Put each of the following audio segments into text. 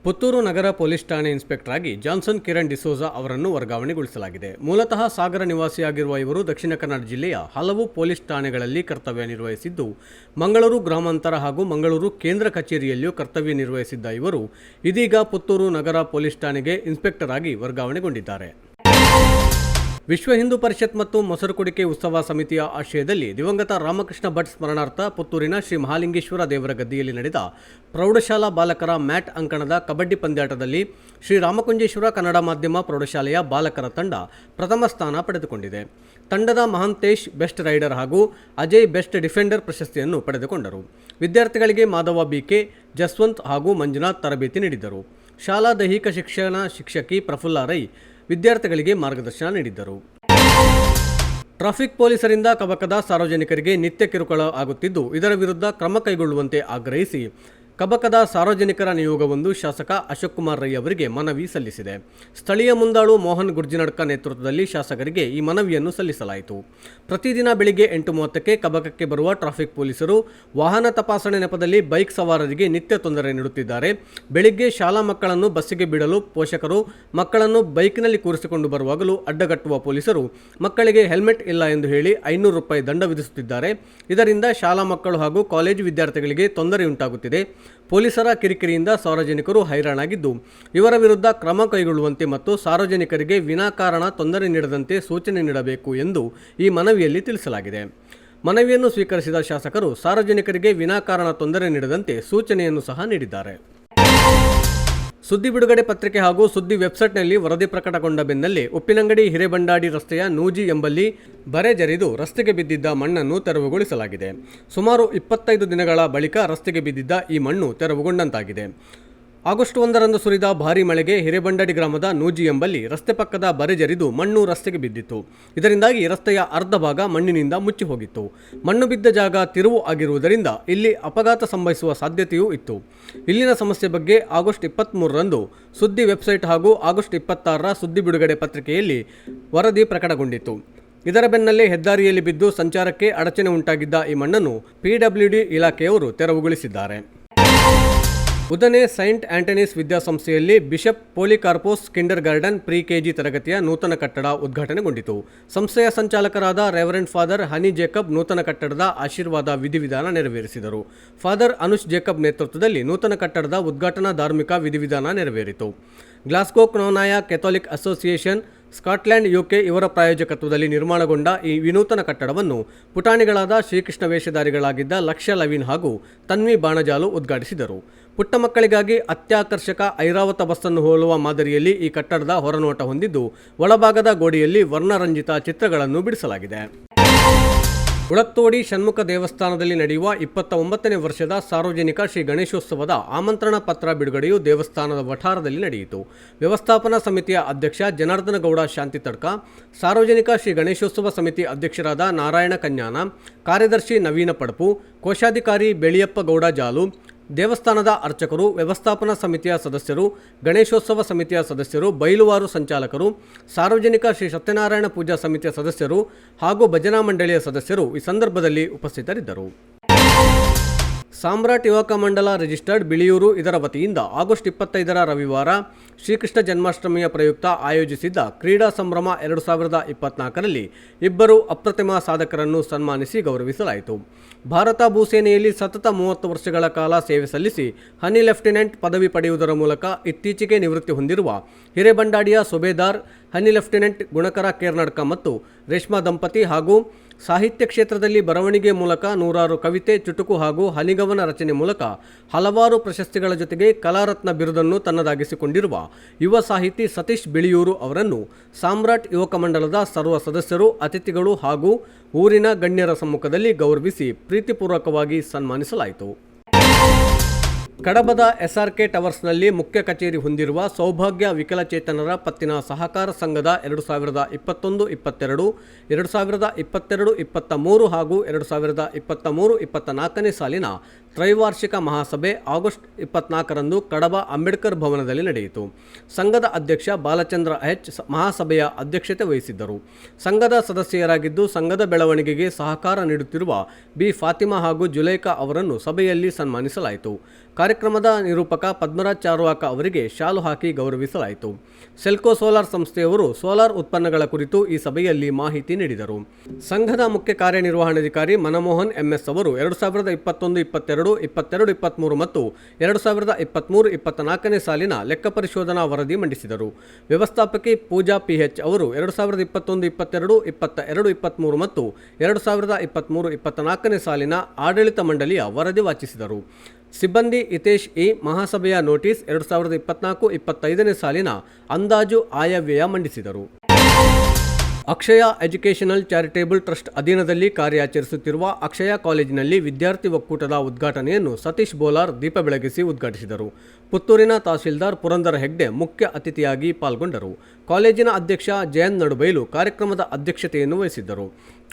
ಪುತ್ತೂರು ನಗರ police ಠಾಣೆ inspector ಆಗಿ Johnson Kiran D'Souza ಅವರನ್ನು ವರ್ಗಾವಣೆಗೊಳಿಸಲಾಗಿದೆ. ಮೂಲತಃ ಸಾಗರ ನಿವಾಸಿಯಾಗಿರುವ ಇವರು ದಕ್ಷಿಣ ಕನ್ನಡ ಜಿಲ್ಲೆಯ ಹಲವು ಪೊಲೀಸ್ ಠಾಣೆಗಳಲ್ಲಿ ಕರ್ತವ್ಯ ನಿರ್ವಹಿಸಿದ್ದು, ಮಂಗಳೂರು ಗ್ರಾಮಾಂತರ ಹಾಗೂ ಮಂಗಳೂರು ಕೇಂದ್ರ ಕಚೇರಿಯಲ್ಲಿಯೂ ಕರ್ತವ್ಯ ನಿರ್ವಹಿಸಿದ್ದ ಇವರು ಇದೀಗ ಪುತ್ತೂರು ನಗರ ಪೊಲೀಸ್ ಠಾಣೆಗೆ ಇನ್ಸ್ಪೆಕ್ಟರ್ ಆಗಿ ವರ್ಗಾವಣೆಗೊಂಡಿದ್ದಾರೆ. ವಿಶ್ವ ಹಿಂದೂ ಪರಿಷತ್ ಮತ್ತು ಮೊಸರುಕುಡಿಕೆ ಉತ್ಸವ ಸಮಿತಿಯ ಆಶ್ರಯದಲ್ಲಿ ದಿವಂಗತ ರಾಮಕೃಷ್ಣ ಭಟ್ ಸ್ಮರಣಾರ್ಥ ಪುತ್ತೂರಿನ ಶ್ರೀ ಮಹಾಲಿಂಗೇಶ್ವರ ದೇವರ ಗದ್ದಿಯಲ್ಲಿ ನಡೆದ ಪ್ರೌಢಶಾಲಾ ಬಾಲಕರ ಮ್ಯಾಟ್ ಅಂಕಣದ ಕಬಡ್ಡಿ ಪಂದ್ಯಾಟದಲ್ಲಿ ಶ್ರೀ ರಾಮಕುಂಜೇಶ್ವರ ಕನ್ನಡ ಮಾಧ್ಯಮ ಪ್ರೌಢಶಾಲೆಯ ಬಾಲಕರ ತಂಡ ಪ್ರಥಮ ಸ್ಥಾನ ಪಡೆದುಕೊಂಡಿದೆ. ತಂಡದ ಮಹಾಂತೇಶ್ ಬೆಸ್ಟ್ ರೈಡರ್ ಹಾಗೂ ಅಜಯ್ ಬೆಸ್ಟ್ ಡಿಫೆಂಡರ್ ಪ್ರಶಸ್ತಿಯನ್ನು ಪಡೆದುಕೊಂಡರು. ವಿದ್ಯಾರ್ಥಿಗಳಿಗೆ ಮಾಧವ ಬಿಕೆ, ಜಸ್ವಂತ್ ಹಾಗೂ ಮಂಜುನಾಥ್ ತರಬೇತಿ ನೀಡಿದರು. ಶಾಲಾ ದೈಹಿಕ ಶಿಕ್ಷಣ ಶಿಕ್ಷಕಿ ಪ್ರಫುಲ್ಲ ರೈ ವಿದ್ಯಾರ್ಥಿಗಳಿಗೆ ಮಾರ್ಗದರ್ಶನ ನೀಡಿದ್ದರು. ಟ್ರಾಫಿಕ್ ಪೊಲೀಸರಿಂದ ಕಬಕದ ಸಾರ್ವಜನಿಕರಿಗೆ ನಿತ್ಯ ಕಿರುಕುಳ ಆಗುತ್ತಿದ್ದು, ಇದರ ವಿರುದ್ಧ ಕ್ರಮ ಕೈಗೊಳ್ಳುವಂತೆ ಆಗ್ರಹಿಸಿ ಕಬಕದ ಸಾರ್ವಜನಿಕರ ನಿಯೋಗವೊಂದು ಶಾಸಕ ಅಶೋಕ್ ಕುಮಾರ್ ರೈ ಅವರಿಗೆ ಮನವಿ ಸಲ್ಲಿಸಿದೆ. ಸ್ಥಳೀಯ ಮುಂದಾಳು ಮೋಹನ್ ಗುರ್ಜಿನಡ್ಕ ನೇತೃತ್ವದಲ್ಲಿ ಶಾಸಕರಿಗೆ ಈ ಮನವಿಯನ್ನು ಸಲ್ಲಿಸಲಾಯಿತು. ಪ್ರತಿದಿನ ಬೆಳಿಗ್ಗೆ 8:30ಕ್ಕೆ ಕಬಕಕ್ಕೆ ಬರುವ ಟ್ರಾಫಿಕ್ ಪೊಲೀಸರು ವಾಹನ ತಪಾಸಣೆ ನೆಪದಲ್ಲಿ ಬೈಕ್ ಸವಾರರಿಗೆ ನಿತ್ಯ ತೊಂದರೆ ನೀಡುತ್ತಿದ್ದಾರೆ. ಬೆಳಿಗ್ಗೆ ಶಾಲಾ ಮಕ್ಕಳನ್ನು ಬಸ್ಸಿಗೆ ಬಿಡಲು ಪೋಷಕರು ಮಕ್ಕಳನ್ನು ಬೈಕ್ನಲ್ಲಿ ಕೂರಿಸಿಕೊಂಡು ಬರುವಾಗಲೂ ಅಡ್ಡಗಟ್ಟುವ ಪೊಲೀಸರು ಮಕ್ಕಳಿಗೆ ಹೆಲ್ಮೆಟ್ ಇಲ್ಲ ಎಂದು ಹೇಳಿ 500 ರೂಪಾಯಿ ದಂಡ ವಿಧಿಸುತ್ತಿದ್ದಾರೆ. ಇದರಿಂದ ಶಾಲಾ ಮಕ್ಕಳು ಹಾಗೂ ಕಾಲೇಜು ವಿದ್ಯಾರ್ಥಿಗಳಿಗೆ ತೊಂದರೆಯುಂಟಾಗುತ್ತಿದೆ. ಪೊಲೀಸರ ಕಿರಿಕಿರಿಯಿಂದ ಸಾರ್ವಜನಿಕರು ಹೈರಾಣಾಗಿದ್ದು, ಇವರ ವಿರುದ್ಧ ಕ್ರಮ ಕೈಗೊಳ್ಳುವಂತೆ ಮತ್ತು ಸಾರ್ವಜನಿಕರಿಗೆ ವಿನಾಕಾರಣ ತೊಂದರೆ ನೀಡದಂತೆ ಸೂಚನೆ ನೀಡಬೇಕು ಎಂದು ಈ ಮನವಿಯಲ್ಲಿ ತಿಳಿಸಲಾಗಿದೆ. ಮನವಿಯನ್ನು ಸ್ವೀಕರಿಸಿದ ಶಾಸಕರು ಸಾರ್ವಜನಿಕರಿಗೆ ವಿನಾಕಾರಣ ತೊಂದರೆ ನೀಡದಂತೆ ಸೂಚನೆಯನ್ನು ಸಹ ನೀಡಿದ್ದಾರೆ. ಸುದ್ದಿ ಬಿಡುಗಡೆ ಪತ್ರಿಕೆ ಹಾಗೂ ಸುದ್ದಿ ವೆಬ್ಸೈಟ್ನಲ್ಲಿ ವರದಿ ಪ್ರಕಟಗೊಂಡ ಬೆನ್ನಲ್ಲೇ ಉಪ್ಪಿನಂಗಡಿ ಹಿರೇಬಂಡಾಡಿ ರಸ್ತೆಯ ನೂಜಿ ಎಂಬಲ್ಲಿ ಬರೆ ಜರಿದು ರಸ್ತೆಗೆ ಬಿದ್ದಿದ್ದ ಮಣ್ಣನ್ನು ತೆರವುಗೊಳಿಸಲಾಗಿದೆ. ಸುಮಾರು 25 ದಿನಗಳ ಬಳಿಕ ರಸ್ತೆಗೆ ಬಿದ್ದಿದ್ದ ಈ ಮಣ್ಣು ತೆರವುಗೊಂಡಂತಾಗಿದೆ. ಆಗಸ್ಟ್ 1ರಂದು ಸುರಿದ ಭಾರೀ ಮಳೆಗೆ ಹಿರೇಬಂಡಾಡಿ ಗ್ರಾಮದ ನೂಜಿ ಎಂಬಲ್ಲಿ ರಸ್ತೆ ಪಕ್ಕದ ಬರೆ ಜರಿದು ಮಣ್ಣು ರಸ್ತೆಗೆ ಬಿದ್ದಿತ್ತು. ಇದರಿಂದಾಗಿ ರಸ್ತೆಯ ಅರ್ಧ ಭಾಗ ಮಣ್ಣಿನಿಂದ ಮುಚ್ಚಿ ಹೋಗಿತ್ತು. ಮಣ್ಣು ಬಿದ್ದ ಜಾಗ ತಿರುವು ಆಗಿರುವುದರಿಂದ ಇಲ್ಲಿ ಅಪಘಾತ ಸಂಭವಿಸುವ ಸಾಧ್ಯತೆಯೂ ಇತ್ತು. ಇಲ್ಲಿನ ಸಮಸ್ಯೆ ಬಗ್ಗೆ ಆಗಸ್ಟ್ 23ರಂದು ಸುದ್ದಿ ವೆಬ್ಸೈಟ್ ಹಾಗೂ ಆಗಸ್ಟ್ 26ರ ಸುದ್ದಿ ಬಿಡುಗಡೆ ಪತ್ರಿಕೆಯಲ್ಲಿ ವರದಿ ಪ್ರಕಟಗೊಂಡಿತ್ತು. ಇದರ ಬೆನ್ನಲ್ಲೇ ಹೆದ್ದಾರಿಯಲ್ಲಿ ಬಿದ್ದು ಸಂಚಾರಕ್ಕೆ ಅಡಚಣೆ ಉಂಟಾಗಿದ್ದ ಈ ಮಣ್ಣನ್ನು PWD ಇಲಾಖೆಯವರು ತೆರವುಗೊಳಿಸಿದ್ದಾರೆ. ಉದನೆ ಸೈಂಟ್ ಆಂಟನೀಸ್ ವಿದ್ಯಾಸಂಸ್ಥೆಯಲ್ಲಿ bishop Polycarpos kindergarten pre KG ತರಗತಿಯ ನೂತನ ಕಟ್ಟಡ ಉದ್ಘಾಟನೆಗೊಂಡಿತು. ಸಂಸ್ಥೆಯ ಸಂಚಾಲಕರಾದ ರೆವರೆಂಡ್ ಫಾದರ್ ಹನಿ ಜೇಕಬ್ ನೂತನ ಕಟ್ಟಡದ ಆಶೀರ್ವಾದ ವಿಧಿವಿಧಾನ ನೆರವೇರಿಸಿದರು. ಫಾದರ್ ಅನುಷ್ ಜೇಕಬ್ ನೇತೃತ್ವದಲ್ಲಿ ನೂತನ ಕಟ್ಟಡದ ಉದ್ಘಾಟನಾ ಧಾರ್ಮಿಕ ವಿಧಿವಿಧಾನ ನೆರವೇರಿತು. Glasgow Knanaya Catholic association, Scotland, UK ಇವರ ಪ್ರಾಯೋಜಕತ್ವದಲ್ಲಿ ನಿರ್ಮಾಣಗೊಂಡ ಈ ವಿನೂತನ ಕಟ್ಟಡವನ್ನು ಪುಟಾಣಿಗಳಾದ ಶ್ರೀಕೃಷ್ಣ ವೇಷಧಾರಿಗಳಾಗಿದ್ದ ಲಕ್ಷ್ಯ ಲವೀನ್ ಹಾಗೂ ತನ್ವಿ ಬಾಣಜಾಲು ಉದ್ಘಾಟಿಸಿದರು. ಪುಟ್ಟ ಮಕ್ಕಳಿಗಾಗಿ ಅತ್ಯಾಕರ್ಷಕ ಐರಾವತ ಬಸ್ಸನ್ನು ಹೋಲುವ ಮಾದರಿಯಲ್ಲಿ ಈ ಕಟ್ಟಡದ ಹೊರನೋಟ ಹೊಂದಿದ್ದು, ಒಳಭಾಗದ ಗೋಡೆಯಲ್ಲಿ ವರ್ಣರಂಜಿತ ಚಿತ್ರಗಳನ್ನು ಬಿಡಿಸಲಾಗಿದೆ. ಉಳತ್ತೋಡಿ ಷಣ್ಮುಖ ದೇವಸ್ಥಾನದಲ್ಲಿ ನಡೆಯುವ 29ನೇ ವರ್ಷದ ಸಾರ್ವಜನಿಕ ಶ್ರೀ ಗಣೇಶೋತ್ಸವದ ಆಮಂತ್ರಣ ಪತ್ರ ಬಿಡುಗಡೆಯು ದೇವಸ್ಥಾನದ ವಠಾರದಲ್ಲಿ ನಡೆಯಿತು. ವ್ಯವಸ್ಥಾಪನಾ ಸಮಿತಿಯ ಅಧ್ಯಕ್ಷ ಜನಾರ್ದನ ಗೌಡ ಶಾಂತಿ ತಡ್ಕ, ಸಾರ್ವಜನಿಕ ಶ್ರೀ ಗಣೇಶೋತ್ಸವ ಸಮಿತಿ ಅಧ್ಯಕ್ಷರಾದ ನಾರಾಯಣ ಕನ್ಯಾನ, ಕಾರ್ಯದರ್ಶಿ ನವೀನ ಪಡಪು, ಕೋಶಾಧಿಕಾರಿ ಬೆಳಿಯಪ್ಪ ಗೌಡ ಜಾಲು, ದೇವಸ್ಥಾನದ ಅರ್ಚಕರು, ವ್ಯವಸ್ಥಾಪನಾ ಸಮಿತಿಯ ಸದಸ್ಯರು, ಗಣೇಶೋತ್ಸವ ಸಮಿತಿಯ ಸದಸ್ಯರು, ಬೈಲುವಾರು ಸಂಚಾಲಕರು, ಸಾರ್ವಜನಿಕ ಶ್ರೀ ಸತ್ಯನಾರಾಯಣ ಪೂಜಾ ಸಮಿತಿಯ ಸದಸ್ಯರು ಹಾಗೂ ಭಜನಾ ಮಂಡಳಿಯ ಸದಸ್ಯರು ಈ ಸಂದರ್ಭದಲ್ಲಿ ಉಪಸ್ಥಿತರಿದ್ದರು. ಸಾಮ್ರಾಟ್ ಯುವಕ ಮಂಡಲ ರಿಜಿಸ್ಟರ್ಡ್ ಬಿಳಿಯೂರು ಇದರ ವತಿಯಿಂದ ಆಗಸ್ಟ್ 25ರ ರವಿವಾರ ಶ್ರೀಕೃಷ್ಣ ಜನ್ಮಾಷ್ಟಮಿಯ ಪ್ರಯುಕ್ತ ಆಯೋಜಿಸಿದ್ದ ಕ್ರೀಡಾ ಸಂಭ್ರಮ 2024ರಲ್ಲಿ ಇಬ್ಬರು ಅಪ್ರತಿಮ ಸಾಧಕರನ್ನು ಸನ್ಮಾನಿಸಿ ಗೌರವಿಸಲಾಯಿತು. ಭಾರತ ಭೂಸೇನೆಯಲ್ಲಿ ಸತತ 30 ವರ್ಷಗಳ ಕಾಲ ಸೇವೆ ಸಲ್ಲಿಸಿ ಹನಿ ಲೆಫ್ಟಿನೆಂಟ್ ಪದವಿ ಪಡೆಯುವುದರ ಮೂಲಕ ಇತ್ತೀಚೆಗೆ ನಿವೃತ್ತಿ ಹೊಂದಿರುವ ಹಿರೇಬಂಡಾಡಿಯ ಸುಬೇದಾರ್ ಹನಿ ಲೆಫ್ಟಿನೆಂಟ್ ಗುಣಕರ ಕೇರ್ನಡ್ಕ ಮತ್ತು ರೇಷ್ಮಾ ದಂಪತಿ ಹಾಗೂ ಸಾಹಿತ್ಯ ಕ್ಷೇತ್ರದಲ್ಲಿ ಬರವಣಿಗೆ ಮೂಲಕ ನೂರಾರು ಕವಿತೆ, ಚುಟುಕು ಹಾಗೂ ಹನಿಗವನ ರಚನೆ ಮೂಲಕ ಹಲವಾರು ಪ್ರಶಸ್ತಿಗಳ ಜೊತೆಗೆ ಕಲಾರತ್ನ ಬಿರುದನ್ನು ತನ್ನದಾಗಿಸಿಕೊಂಡಿರುವ ಯುವ ಸಾಹಿತಿ ಸತೀಶ್ ಬಿಳಿಯೂರು ಅವರನ್ನು ಸಾಮ್ರಾಟ್ ಯುವಕ ಮಂಡಲದ ಸರ್ವ ಸದಸ್ಯರು, ಅತಿಥಿಗಳು ಹಾಗೂ ಊರಿನ ಗಣ್ಯರ ಸಮ್ಮುಖದಲ್ಲಿ ಗೌರವಿಸಿ ಪ್ರೀತಿಪೂರ್ವಕವಾಗಿ ಸನ್ಮಾನಿಸಲಾಯಿತು. ಕಡಬದ SRK ಟವರ್ಸ್ನಲ್ಲಿ ಮುಖ್ಯ ಕಚೇರಿ ಹೊಂದಿರುವ ಸೌಭಾಗ್ಯ ವಿಕಲಚೇತನರ ಪತ್ತಿನ ಸಹಕಾರ ಸಂಘದ 2021-22, 2022-23 ಹಾಗೂ 2023-24ನೇ ಸಾಲಿನ ತ್ರೈವಾರ್ಷಿಕ ಮಹಾಸಭೆ ಆಗಸ್ಟ್ 24ರಂದು ಕಡಬ ಅಂಬೇಡ್ಕರ್ ಭವನದಲ್ಲಿ ನಡೆಯಿತು. ಸಂಘದ ಅಧ್ಯಕ್ಷ ಬಾಲಚಂದ್ರ ಎಚ್ ಮಹಾಸಭೆಯ ಅಧ್ಯಕ್ಷತೆ ವಹಿಸಿದ್ದರು. ಸಂಘದ ಸದಸ್ಯರಾಗಿದ್ದು ಸಂಘದ ಬೆಳವಣಿಗೆಗೆ ಸಹಕಾರ ನೀಡುತ್ತಿರುವ ಬಿ ಫಾತಿಮಾ ಹಾಗೂ ಜುಲೈಖಾ ಅವರನ್ನು ಸಭೆಯಲ್ಲಿ ಸನ್ಮಾನಿಸಲಾಯಿತು. ಕಾರ್ಯಕ್ರಮದ ನಿರೂಪಕ ಪದ್ಮರಾಜ್ ಚಾರ್ವಾಕ ಅವರಿಗೆ ಶಾಲು ಹಾಕಿ ಗೌರವಿಸಲಾಯಿತು. ಸೆಲ್ಕೋ ಸೋಲಾರ್ ಸಂಸ್ಥೆಯವರು ಸೋಲಾರ್ ಉತ್ಪನ್ನಗಳ ಕುರಿತು ಈ ಸಭೆಯಲ್ಲಿ ಮಾಹಿತಿ ನೀಡಿದರು. ಸಂಘದ ಮುಖ್ಯ ಕಾರ್ಯನಿರ್ವಹಣಾಧಿಕಾರಿ ಮನಮೋಹನ್ ಎಂಎಸ್ ಅವರು 2021-22, 22-23 ಮತ್ತು 2023-24ನೇ ಸಾಲಿನ ಲೆಕ್ಕ ಪರಿಶೋಧನಾ ವರದಿ ಮಂಡಿಸಿದರು. ವ್ಯವಸ್ಥಾಪಕಿ ಪೂಜಾ ಪಿಎಚ್ ಅವರು 2021-22, 22-23 ಮತ್ತು 2023-24ನೇ ಸಾಲಿನ ಆಡಳಿತ ಮಂಡಳಿಯ ವರದಿ ವಾಚಿಸಿದರು. ಸಿಬ್ಬಂದಿ ಹಿತೇಶ್ ಇ ಮಹಾಸಭೆಯ ನೋಟಿಸ್ 2024-25ನೇ ಸಾಲಿನ ಅಂದಾಜು ಆಯವ್ಯಯ ಮಂಡಿಸಿದರು. ಅಕ್ಷಯ ಎಜುಕೇಷನಲ್ ಚಾರಿಟೇಬಲ್ ಟ್ರಸ್ಟ್ ಅಧೀನದಲ್ಲಿ ಕಾರ್ಯಾಚರಿಸುತ್ತಿರುವ ಅಕ್ಷಯ ಕಾಲೇಜಿನಲ್ಲಿ ವಿದ್ಯಾರ್ಥಿ ಒಕ್ಕೂಟದ ಉದ್ಘಾಟನೆಯನ್ನು ಸತೀಶ್ ಬೋಲಾರ್ ದೀಪ ಬೆಳಗಿಸಿ ಉದ್ಘಾಟಿಸಿದರು. ಪುತ್ತೂರಿನ ತಹಸೀಲ್ದಾರ್ ಪುರಂದರ ಹೆಗ್ಡೆ ಮುಖ್ಯ ಅತಿಥಿಯಾಗಿ ಪಾಲ್ಗೊಂಡರು. ಕಾಲೇಜಿನ ಅಧ್ಯಕ್ಷ ಜಯಂತ್ ನಡುಬೈಲು ಕಾರ್ಯಕ್ರಮದ ಅಧ್ಯಕ್ಷತೆಯನ್ನು ವಹಿಸಿದ್ದರು.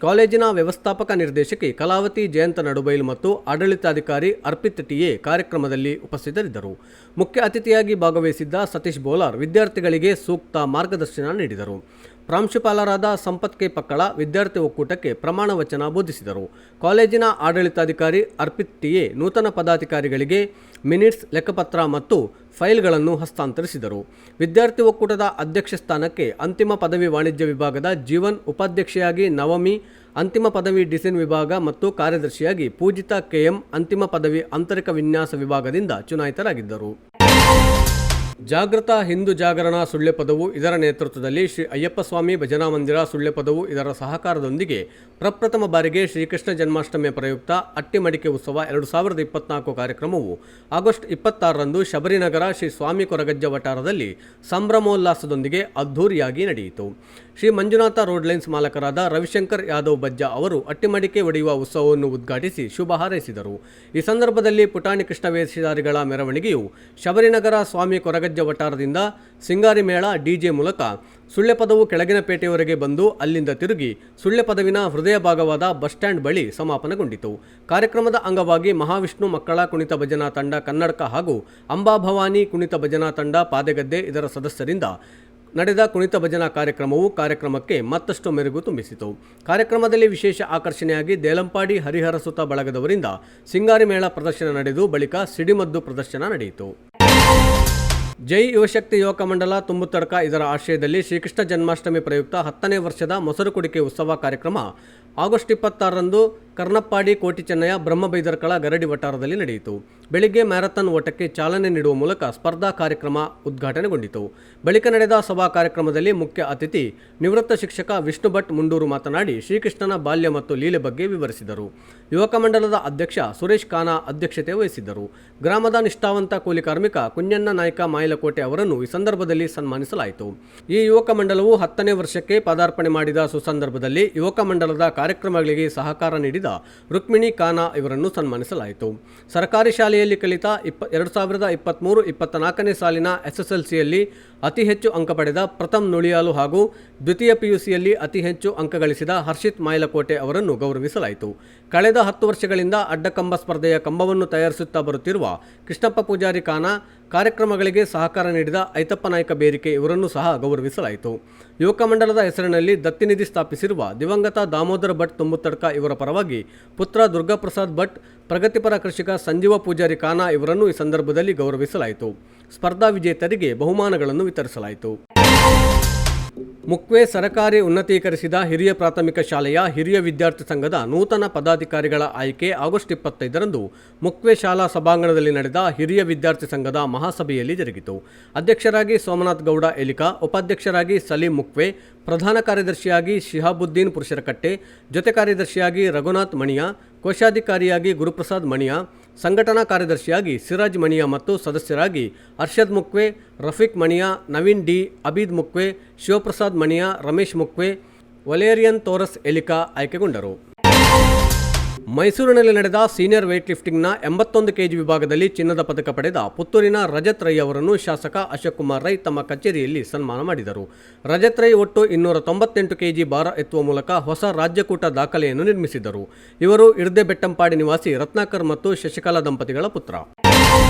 ಕಾಲೇಜಿನ ವ್ಯವಸ್ಥಾಪಕ ನಿರ್ದೇಶಕಿ ಕಲಾವತಿ ಜಯಂತ ನಡುಬೈಲು ಮತ್ತು ಆಡಳಿತಾಧಿಕಾರಿ ಅರ್ಪಿತ್ ಟಿಎ ಕಾರ್ಯಕ್ರಮದಲ್ಲಿ ಉಪಸ್ಥಿತರಿದ್ದರು. ಮುಖ್ಯ ಅತಿಥಿಯಾಗಿ ಭಾಗವಹಿಸಿದ್ದ ಸತೀಶ್ ಬೋಲಾರ್ ವಿದ್ಯಾರ್ಥಿಗಳಿಗೆ ಸೂಕ್ತ ಮಾರ್ಗದರ್ಶನ ನೀಡಿದರು. ಪ್ರಾಂಶುಪಾಲರಾದ ಸಂಪತ್ ಕೆ ಪಕ್ಕಳ ವಿದ್ಯಾರ್ಥಿ ಒಕ್ಕೂಟಕ್ಕೆ ಪ್ರಮಾಣ ವಚನ ಬೋಧಿಸಿದರು. ಕಾಲೇಜಿನ ಆಡಳಿತಾಧಿಕಾರಿ ಅರ್ಪಿತ್ ಟಿಎ ನೂತನ ಪದಾಧಿಕಾರಿಗಳಿಗೆ ಮಿನಿಟ್ಸ್, ಲೆಕ್ಕಪತ್ರ ಮತ್ತು ಫೈಲ್ಗಳನ್ನು ಹಸ್ತಾಂತರಿಸಿದರು. ವಿದ್ಯಾರ್ಥಿ ಒಕ್ಕೂಟದ ಅಧ್ಯಕ್ಷ ಸ್ಥಾನಕ್ಕೆ ಅಂತಿಮ ಪದವಿ ವಾಣಿಜ್ಯ ವಿಭಾಗದ ಜೀವನ್, ಉಪಾಧ್ಯಕ್ಷೆಯಾಗಿ ನವಮಿ, ಅಂತಿಮ ಪದವಿ ಡಿಸೈನ್ ವಿಭಾಗ ಮತ್ತು ಕಾರ್ಯದರ್ಶಿಯಾಗಿ ಪೂಜಿತಾ ಕೆಎಂ ಅಂತಿಮ ಪದವಿ ಆಂತರಿಕ ವಿನ್ಯಾಸ ವಿಭಾಗದಿಂದ ಚುನಾಯಿತರಾಗಿದ್ದರು. ಜಾಗೃತ ಹಿಂದೂ ಜಾಗರಣ ಸುಳ್ಯಪದವು ಇದರ ನೇತೃತ್ವದಲ್ಲಿ ಶ್ರೀ ಅಯ್ಯಪ್ಪ ಸ್ವಾಮಿ ಭಜನಾ ಮಂದಿರ ಸುಳ್ಯಪದವು ಇದರ ಸಹಕಾರದೊಂದಿಗೆ ಪ್ರಪ್ರಥಮ ಬಾರಿಗೆ ಶ್ರೀಕೃಷ್ಣ ಜನ್ಮಾಷ್ಟಮಿಯ ಪ್ರಯುಕ್ತ ಅಟ್ಟಿಮಡಿಕೆ ಉತ್ಸವ 2024 ಕಾರ್ಯಕ್ರಮವು ಆಗಸ್ಟ್ 26ರಂದು ಶಬರಿನಗರ ಶ್ರೀ ಸ್ವಾಮಿ ಕೊರಗಜ್ಜ ವಠಾರದಲ್ಲಿ ಸಂಭ್ರಮೋಲ್ಲಾಸದೊಂದಿಗೆ ಅದ್ಧೂರಿಯಾಗಿ ನಡೆಯಿತು. ಶ್ರೀ ಮಂಜುನಾಥ ರೋಡ್ ಲೈನ್ಸ್ ಮಾಲಕರಾದ ರವಿಶಂಕರ್ ಯಾದವ್ ಬಜ್ಜಾ ಅವರು ಅಟ್ಟಿಮಡಿಕೆ ಒಡೆಯುವ ಉತ್ಸವವನ್ನು ಉದ್ಘಾಟಿಸಿ ಶುಭ ಹಾರೈಸಿದರು. ಈ ಸಂದರ್ಭದಲ್ಲಿ ಪುಟಾಣಿ ಕೃಷ್ಣ ವೇಷಧಾರಿಗಳ ಮೆರವಣಿಗೆಯು ಶಬರಿನಗರ ಸ್ವಾಮಿ ಕೊರಗಜ್ಜ ವಠಾರದಿಂದ ಸಿಂಗಾರಿ ಮೇಳ ಡಿಜೆ ಮೂಲಕ ಸುಳ್ಯಪದವು ಕೆಳಗಿನ ಪೇಟೆಯವರೆಗೆ ಬಂದು ಅಲ್ಲಿಂದ ತಿರುಗಿ ಸುಳ್ಯಪದವಿನ ಹೃದಯ ಭಾಗವಾದ ಬಸ್ ಸ್ಟ್ಯಾಂಡ್ ಬಳಿ ಸಮಾಪನಗೊಂಡಿತು. ಕಾರ್ಯಕ್ರಮದ ಅಂಗವಾಗಿ ಮಹಾವಿಷ್ಣು ಮಕ್ಕಳ ಕುಣಿತ ಭಜನಾ ತಂಡ ಕನ್ನಡಕ ಹಾಗೂ ಅಂಬಾಭವಾನಿ ಕುಣಿತ ಭಜನಾ ತಂಡ ಪಾದೆಗದ್ದೆ ಇದರ ಸದಸ್ಯರಿಂದ ನಡೆದ ಕುಣಿತ ಭಜನಾ ಕಾರ್ಯಕ್ರಮಕ್ಕೆ ಮತ್ತಷ್ಟು ಮೆರುಗು ತುಂಬಿಸಿತು. ಕಾರ್ಯಕ್ರಮದಲ್ಲಿ ವಿಶೇಷ ಆಕರ್ಷಣೆಯಾಗಿ ದೇಲಂಪಾಡಿ ಹರಿಹರ ಸುತ ಬಳಗದವರಿಂದ ಸಿಂಗಾರಿ ಮೇಳ ಪ್ರದರ್ಶನ ನಡೆದು ಬಳಿಕ ಸಿಡಿಮದ್ದು ಪ್ರದರ್ಶನ ನಡೆಯಿತು. ಜೈ ಯುವಶಕ್ತಿ ಯುವಕ ಮಂಡಲ ತುಂಬುತಡ್ಕ ಇದರ ಆಶ್ರಯದಲ್ಲಿ ಶ್ರೀಕೃಷ್ಣ ಜನ್ಮಾಷ್ಟಮಿ ಪ್ರಯುಕ್ತ 10ನೇ ವರ್ಷದ ಮೊಸರು ಕುಡಿಕೆ ಉತ್ಸವ ಕಾರ್ಯಕ್ರಮ ಆಗಸ್ಟ್ 26ರಂದು ಕರ್ನಪ್ಪಾಡಿ ಕೋಟಿ ಚೆನ್ನಯ್ಯ ಬ್ರಹ್ಮಬೈದರ್ಕಳ ಗರಡಿ ವಠಾರದಲ್ಲಿ ನಡೆಯಿತು. ಬೆಳಿಗ್ಗೆ ಮ್ಯಾರಥಾನ್ ಓಟಕ್ಕೆ ಚಾಲನೆ ನೀಡುವ ಮೂಲಕ ಸ್ಪರ್ಧಾ ಕಾರ್ಯಕ್ರಮ ಉದ್ಘಾಟನೆಗೊಂಡಿತು. ಬಳಿಕ ನಡೆದ ಸಭಾ ಕಾರ್ಯಕ್ರಮದಲ್ಲಿ ಮುಖ್ಯ ಅತಿಥಿ ನಿವೃತ್ತ ಶಿಕ್ಷಕ ವಿಷ್ಣು ಭಟ್ ಮುಂಡೂರು ಮಾತನಾಡಿ ಶ್ರೀಕೃಷ್ಣನ ಬಾಲ್ಯ ಮತ್ತು ಲೀಲೆ ಬಗ್ಗೆ ವಿವರಿಸಿದರು. ಯುವಕ ಮಂಡಲದ ಅಧ್ಯಕ್ಷ ಸುರೇಶ್ ಖಾನಾ ಅಧ್ಯಕ್ಷತೆ ವಹಿಸಿದ್ದರು. ಗ್ರಾಮದ ನಿಷ್ಠಾವಂತ ಕೂಲಿ ಕಾರ್ಮಿಕ ಕುಂಜಣ್ಣ ನಾಯ್ಕ ಮಾಯಲಕೋಟೆ ಅವರನ್ನು ಈ ಸಂದರ್ಭದಲ್ಲಿ ಸನ್ಮಾನಿಸಲಾಯಿತು. ಈ ಯುವಕ ಮಂಡಲವು 10ನೇ ವರ್ಷಕ್ಕೆ ಪದಾರ್ಪಣೆ ಮಾಡಿದ ಸುಸಂದರ್ಭದಲ್ಲಿ ಯುವಕ ಮಂಡಲದ ಕಾರ್ಯಕ್ರಮಗಳಿಗೆ ಸಹಕಾರ ನೀಡಿದ ರುಕ್ಮಿಣಿ ಖಾನಾ ಇವರನ್ನು ಸನ್ಮಾನಿಸಲಾಯಿತು. ಸರ್ಕಾರಿ ಶಾಲೆಯಲ್ಲಿ ಕಲಿತ 2023-24ನೇ ಸಾಲಿನ SSLCಯಲ್ಲಿ ಅತಿ ಹೆಚ್ಚು ಅಂಕ ಪಡೆದ ಪ್ರಥಮ್ ನುಳಿಯಾಲು ಹಾಗೂ ದ್ವಿತೀಯ PUCಯಲ್ಲಿ ಅತಿ ಹೆಚ್ಚು ಅಂಕ ಗಳಿಸಿದ ಹರ್ಷಿತ್ ಮಾಯಲಕೋಟೆ ಅವರನ್ನು ಗೌರವಿಸಲಾಯಿತು. ಕಳೆದ 10 ವರ್ಷಗಳಿಂದ ಅಡ್ಡಕಂಬ ಸ್ಪರ್ಧೆಯ ಕಂಬವನ್ನು ತಯಾರಿಸುತ್ತಾ ಬರುತ್ತಿರುವ ಕೃಷ್ಣಪ್ಪ ಪೂಜಾರಿ ಖಾನಾ, ಕಾರ್ಯಕ್ರಮಗಳಿಗೆ ಸಹಕಾರ ನೀಡಿದ ಐತಪ್ಪ ನಾಯ್ಕ ಬೇರಿಕೆ ಇವರನ್ನು ಸಹ ಗೌರವಿಸಲಾಯಿತು. ಯುವಕ ಮಂಡಲದ ಹೆಸರಿನಲ್ಲಿ ದತ್ತಿನಿಧಿ ಸ್ಥಾಪಿಸಿರುವ ದಿವಂಗತ ದಾಮೋದರ ಭಟ್ ತುಂಬುತಡ್ಕ ಇವರ ಪರವಾಗಿ ಪುತ್ರ ದುರ್ಗಾಪ್ರಸಾದ್ ಭಟ್, ಪ್ರಗತಿಪರ ಕೃಷಿಕ ಸಂಜೀವ ಪೂಜಾರಿ ಖಾನಾ ಇವರನ್ನು ಈ ಸಂದರ್ಭದಲ್ಲಿ ಗೌರವಿಸಲಾಯಿತು. ಸ್ಪರ್ಧಾ ವಿಜೇತರಿಗೆ ಬಹುಮಾನಗಳನ್ನು ವಿತರಿಸಲಾಯಿತು. ಮುಕ್ವೆ ಸರಕಾರಿ ಉನ್ನತೀಕರಿಸಿದ ಹಿರಿಯ ಪ್ರಾಥಮಿಕ ಶಾಲೆಯ ಹಿರಿಯ ವಿದ್ಯಾರ್ಥಿ ಸಂಘದ ನೂತನ ಪದಾಧಿಕಾರಿಗಳ ಆಯ್ಕೆ ಆಗಸ್ಟ್ 25ರಂದು ಮುಕ್ವೆ ಶಾಲಾ ಸಭಾಂಗಣದಲ್ಲಿ ನಡೆದ ಹಿರಿಯ ವಿದ್ಯಾರ್ಥಿ ಸಂಘದ ಮಹಾಸಭೆಯಲ್ಲಿ ಜರುಗಿತು. ಅಧ್ಯಕ್ಷರಾಗಿ ಸೋಮನಾಥ್ ಗೌಡ ಎಲಿಕಾ, ಉಪಾಧ್ಯಕ್ಷರಾಗಿ ಸಲೀಂ ಮುಕ್ವೆ, ಪ್ರಧಾನ ಕಾರ್ಯದರ್ಶಿಯಾಗಿ ಶಿಹಾಬುದ್ದೀನ್ ಪುರುಷರಕಟ್ಟೆ, ಜೊತೆ ಕಾರ್ಯದರ್ಶಿಯಾಗಿ ರಘುನಾಥ್ ಮಣಿಯಾ, ಕೋಶಾಧಿಕಾರಿಯಾಗಿ ಗುರುಪ್ರಸಾದ್ ಮಣಿಯಾ, ಸಂಘಟನಾ ಕಾರ್ಯದರ್ಶಿಯಾಗಿ ಸಿರಾಜ್ ಮಣಿಯಾ ಮತ್ತು ಸದಸ್ಯರಾಗಿ ಅರ್ಷದ್ ಮುಕ್ವೆ, ರಫೀಕ್ ಮಣಿಯಾ, ನವೀನ್ ಡಿ, ಅಬೀದ್ ಮುಕ್ವೆ, ಶಿವಪ್ರಸಾದ್ ಮಣಿಯಾ, ರಮೇಶ್ ಮುಕ್ವೆ, ವಲೇರಿಯನ್ ತೋರಸ್ ಎಲಿಕಾ ಆಯ್ಕೆಗೊಂಡರು. ಮೈಸೂರಿನಲ್ಲಿ ನಡೆದ ಸೀನಿಯರ್ ವೇಟ್ ಲಿಫ್ಟಿಂಗ್ನ 81 ಕೆಜಿ ವಿಭಾಗದಲ್ಲಿ ಚಿನ್ನದ ಪದಕ ಪಡೆದ ಪುತ್ತೂರಿನ ರಜತ್ ರೈ ಅವರನ್ನು ಶಾಸಕ ಅಶೋಕ್ ಕುಮಾರ್ ರೈ ತಮ್ಮ ಕಚೇರಿಯಲ್ಲಿ ಸನ್ಮಾನ ಮಾಡಿದರು. ರಜತ್ ರೈ ಒಟ್ಟು 298 ಕೆಜಿ ಭಾರ ಎತ್ತುವ ಮೂಲಕ ಹೊಸ ರಾಜ್ಯಕೂಟ ದಾಖಲೆಯನ್ನು ನಿರ್ಮಿಸಿದರು. ಇವರು ಇರ್ದೆ ಬೆಟ್ಟಂಪಾಡಿ ನಿವಾಸಿ ರತ್ನಾಕರ್ ಮತ್ತು ಶಶಿಕಲಾ ದಂಪತಿಗಳ ಪುತ್ರ.